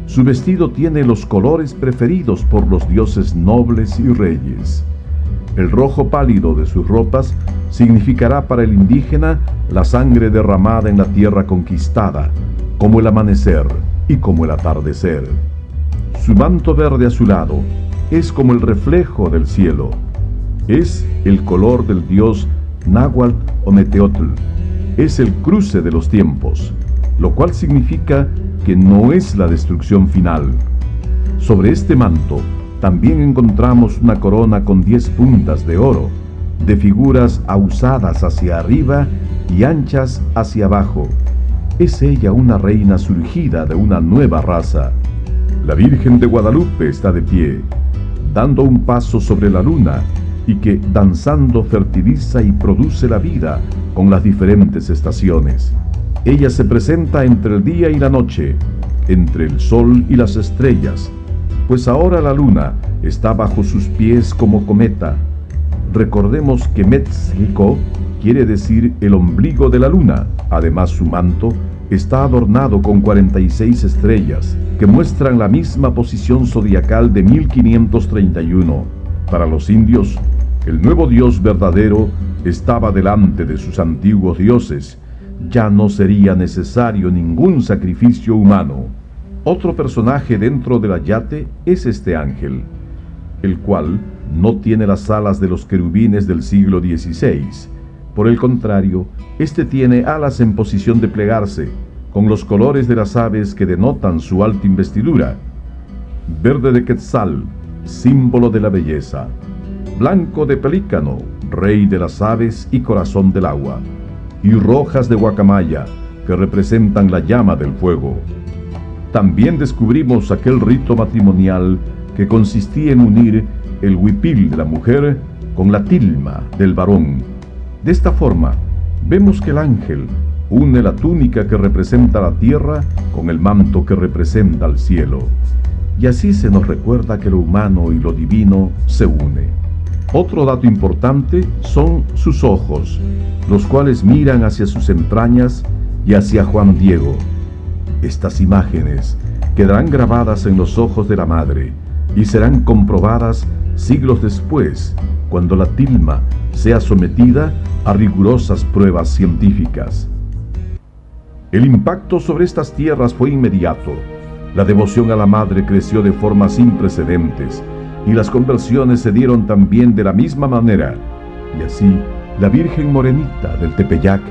su vestido tiene los colores preferidos por los dioses nobles y reyes. El rojo pálido de sus ropas significará para el indígena la sangre derramada en la tierra conquistada, como el amanecer y como el atardecer. Su manto verde azulado es como el reflejo del cielo. Es el color del dios Náhuatl o Neteotl. Es el cruce de los tiempos, lo cual significa que no es la destrucción final. Sobre este manto también encontramos una corona con 10 puntas de oro, de figuras ahusadas hacia arriba y anchas hacia abajo. Es ella una reina surgida de una nueva raza. La Virgen de Guadalupe está de pie, dando un paso sobre la luna, y que, danzando, fertiliza y produce la vida con las diferentes estaciones. Ella se presenta entre el día y la noche, entre el sol y las estrellas, pues ahora la luna está bajo sus pies como cometa. Recordemos que Metzliko quiere decir el ombligo de la luna. Además, su manto está adornado con 46 estrellas, que muestran la misma posición zodiacal de 1531. Para los indios, el nuevo Dios verdadero estaba delante de sus antiguos dioses. Ya no sería necesario ningún sacrificio humano. Otro personaje dentro del ayate es este ángel, el cual no tiene las alas de los querubines del siglo XVI. Por el contrario, este tiene alas en posición de plegarse, con los colores de las aves que denotan su alta investidura: verde de quetzal, símbolo de la belleza; blanco de pelícano, rey de las aves y corazón del agua; y rojas de guacamaya, que representan la llama del fuego. También descubrimos aquel rito matrimonial que consistía en unir el huipil de la mujer con la tilma del varón. De esta forma, vemos que el ángel une la túnica que representa la tierra con el manto que representa el cielo. Y así se nos recuerda que lo humano y lo divino se une. Otro dato importante son sus ojos, los cuales miran hacia sus entrañas y hacia Juan Diego. Estas imágenes quedarán grabadas en los ojos de la madre y serán comprobadas siglos después, cuando la tilma sea sometida a rigurosas pruebas científicas. El impacto sobre estas tierras fue inmediato. La devoción a la madre creció de forma sin precedentes, y las conversiones se dieron también de la misma manera. Y así, la Virgen Morenita del Tepeyac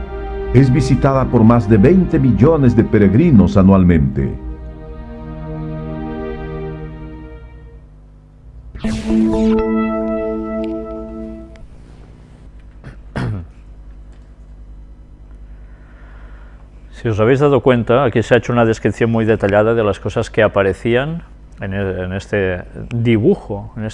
es visitada por más de 20 millones de peregrinos anualmente. Si os habéis dado cuenta, aquí se ha hecho una descripción muy detallada de las cosas que aparecían en este dibujo, en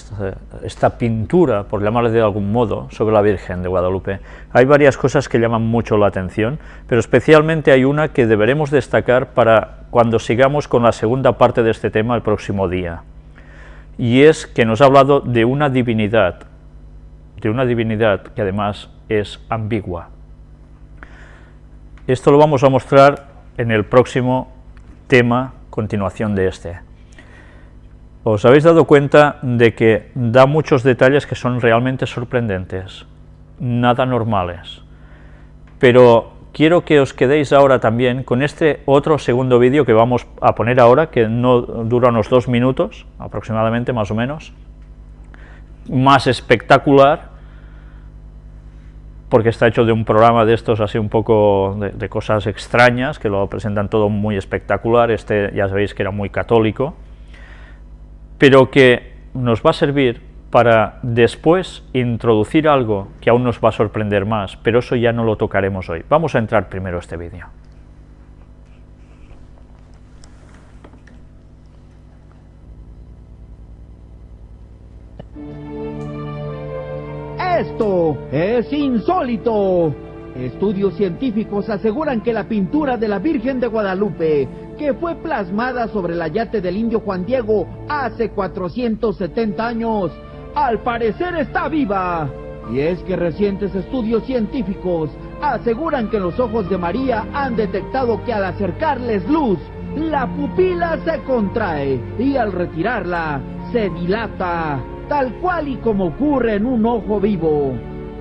esta pintura, por llamarle de algún modo, sobre la Virgen de Guadalupe. Hay varias cosas que llaman mucho la atención, pero especialmente hay una que deberemos destacar para cuando sigamos con la segunda parte de este tema el próximo día, y es que nos ha hablado de una divinidad que además es ambigua. Esto lo vamos a mostrar en el próximo tema, continuación de este. Os habéis dado cuenta de que da muchos detalles que son realmente sorprendentes, nada normales. Pero quiero que os quedéis ahora también con este otro segundo vídeo que vamos a poner ahora, que no dura unos 2 minutos, aproximadamente, más o menos, más espectacular, porque está hecho de un programa de estos así un poco de cosas extrañas, que lo presentan todo muy espectacular. Este ya sabéis que era muy católico, pero que nos va a servir para después introducir algo que aún nos va a sorprender más, pero eso ya no lo tocaremos hoy. Vamos a entrar primero a este vídeo. ¡Esto es insólito! Estudios científicos aseguran que la pintura de la Virgen de Guadalupe, que fue plasmada sobre el ayate del indio Juan Diego hace 470 años, al parecer está viva. Y es que recientes estudios científicos aseguran que los ojos de María han detectado que al acercarles luz, la pupila se contrae y al retirarla se dilata, tal cual y como ocurre en un ojo vivo.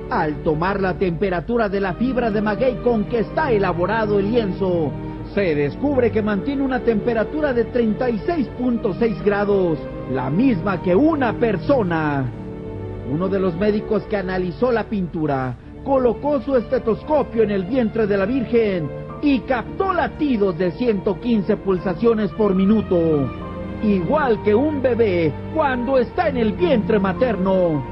Al tomar la temperatura de la fibra de maguey con que está elaborado el lienzo, se descubre que mantiene una temperatura de 36.6 grados, la misma que una persona. Uno de los médicos que analizó la pintura colocó su estetoscopio en el vientre de la Virgen y captó latidos de 115 pulsaciones por minuto. igual que un bebé cuando está en el vientre materno.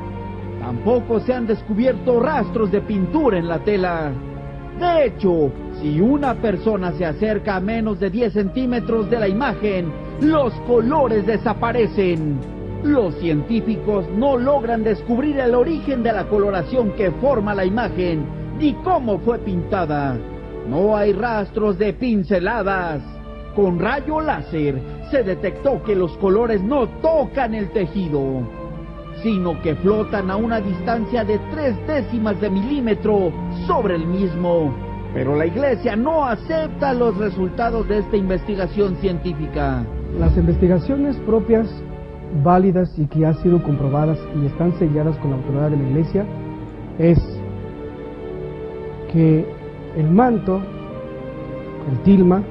Tampoco se han descubierto rastros de pintura en la tela. De hecho, si una persona se acerca a menos de 10 centímetros de la imagen, los colores desaparecen. Los científicos no logran descubrir el origen de la coloración que forma la imagen, ni cómo fue pintada. No hay rastros de pinceladas. Con rayo láser se detectó que los colores no tocan el tejido, sino que flotan a una distancia de 0.3 de milímetro sobre el mismo. Pero la Iglesia no acepta los resultados de esta investigación científica. Las investigaciones propias, válidas y que han sido comprobadas y están selladas con la autoridad de la Iglesia, es que el manto, el tilma,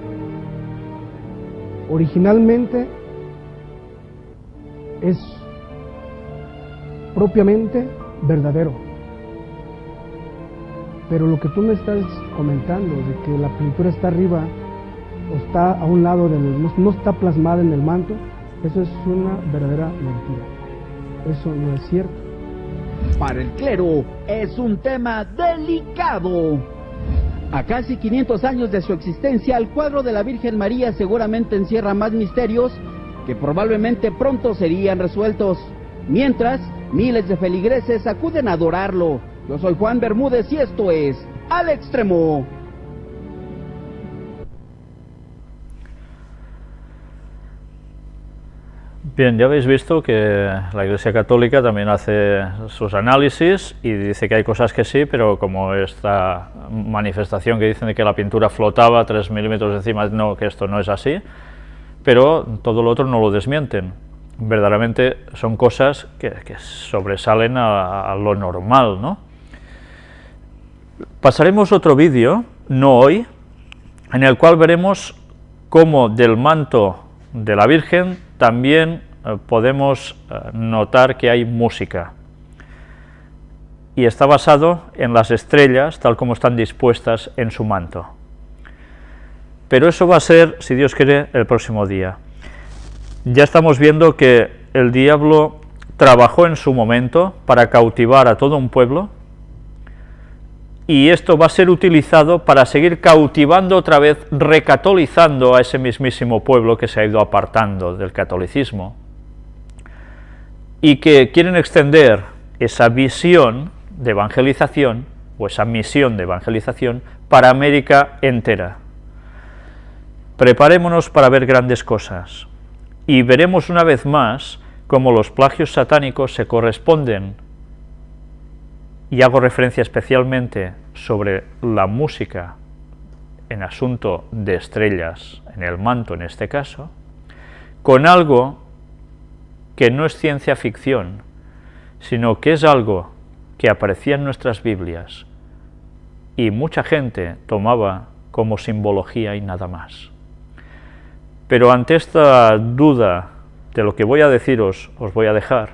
originalmente es propiamente verdadero. Pero lo que tú me estás comentando, de que la pintura está arriba o está a un lado, no está plasmada en el manto, eso es una verdadera mentira. Eso no es cierto. Para el clero es un tema delicado. A casi 500 años de su existencia, el cuadro de la Virgen María seguramente encierra más misterios que probablemente pronto serían resueltos. Mientras, miles de feligreses acuden a adorarlo. Yo soy Juan Bermúdez y esto es Al Extremo. Bien, ya habéis visto que la Iglesia Católica también hace sus análisis y dice que hay cosas que sí, pero como esta manifestación que dicen de que la pintura flotaba 3 milímetros encima, no, que esto no es así, pero todo lo otro no lo desmienten. Verdaderamente son cosas que sobresalen a lo normal, ¿no? Pasaremos otro vídeo, no hoy, en el cual veremos cómo del manto de la Virgen también podemos notar que hay música. Y está basado en las estrellas, tal como están dispuestas en su manto. Pero eso va a ser, si Dios quiere, el próximo día. Ya estamos viendo que el diablo trabajó en su momento para cautivar a todo un pueblo, y esto va a ser utilizado para seguir cautivando otra vez, recatolizando a ese mismísimo pueblo que se ha ido apartando del catolicismo, y que quieren extender esa visión de evangelización, o esa misión de evangelización, para América entera. Preparémonos para ver grandes cosas, y veremos una vez más cómo los plagios satánicos se corresponden, y hago referencia especialmente sobre la música en asunto de estrellas, en el manto en este caso, con algo que no es ciencia ficción, sino que es algo que aparecía en nuestras Biblias y mucha gente tomaba como simbología y nada más. Pero ante esta duda de lo que voy a deciros, os voy a dejar,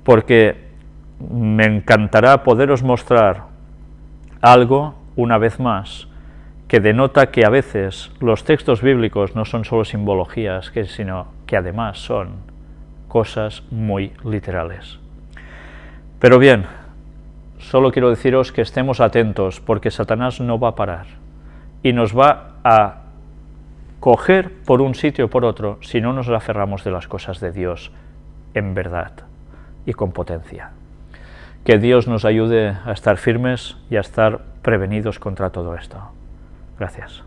porque me encantará poderos mostrar algo, una vez más, que denota que a veces los textos bíblicos no son solo simbologías, sino que además son cosas muy literales. Pero bien, solo quiero deciros que estemos atentos, porque Satanás no va a parar y nos va a coger por un sitio o por otro si no nos aferramos de las cosas de Dios en verdad y con potencia. Que Dios nos ayude a estar firmes y a estar prevenidos contra todo esto. Gracias.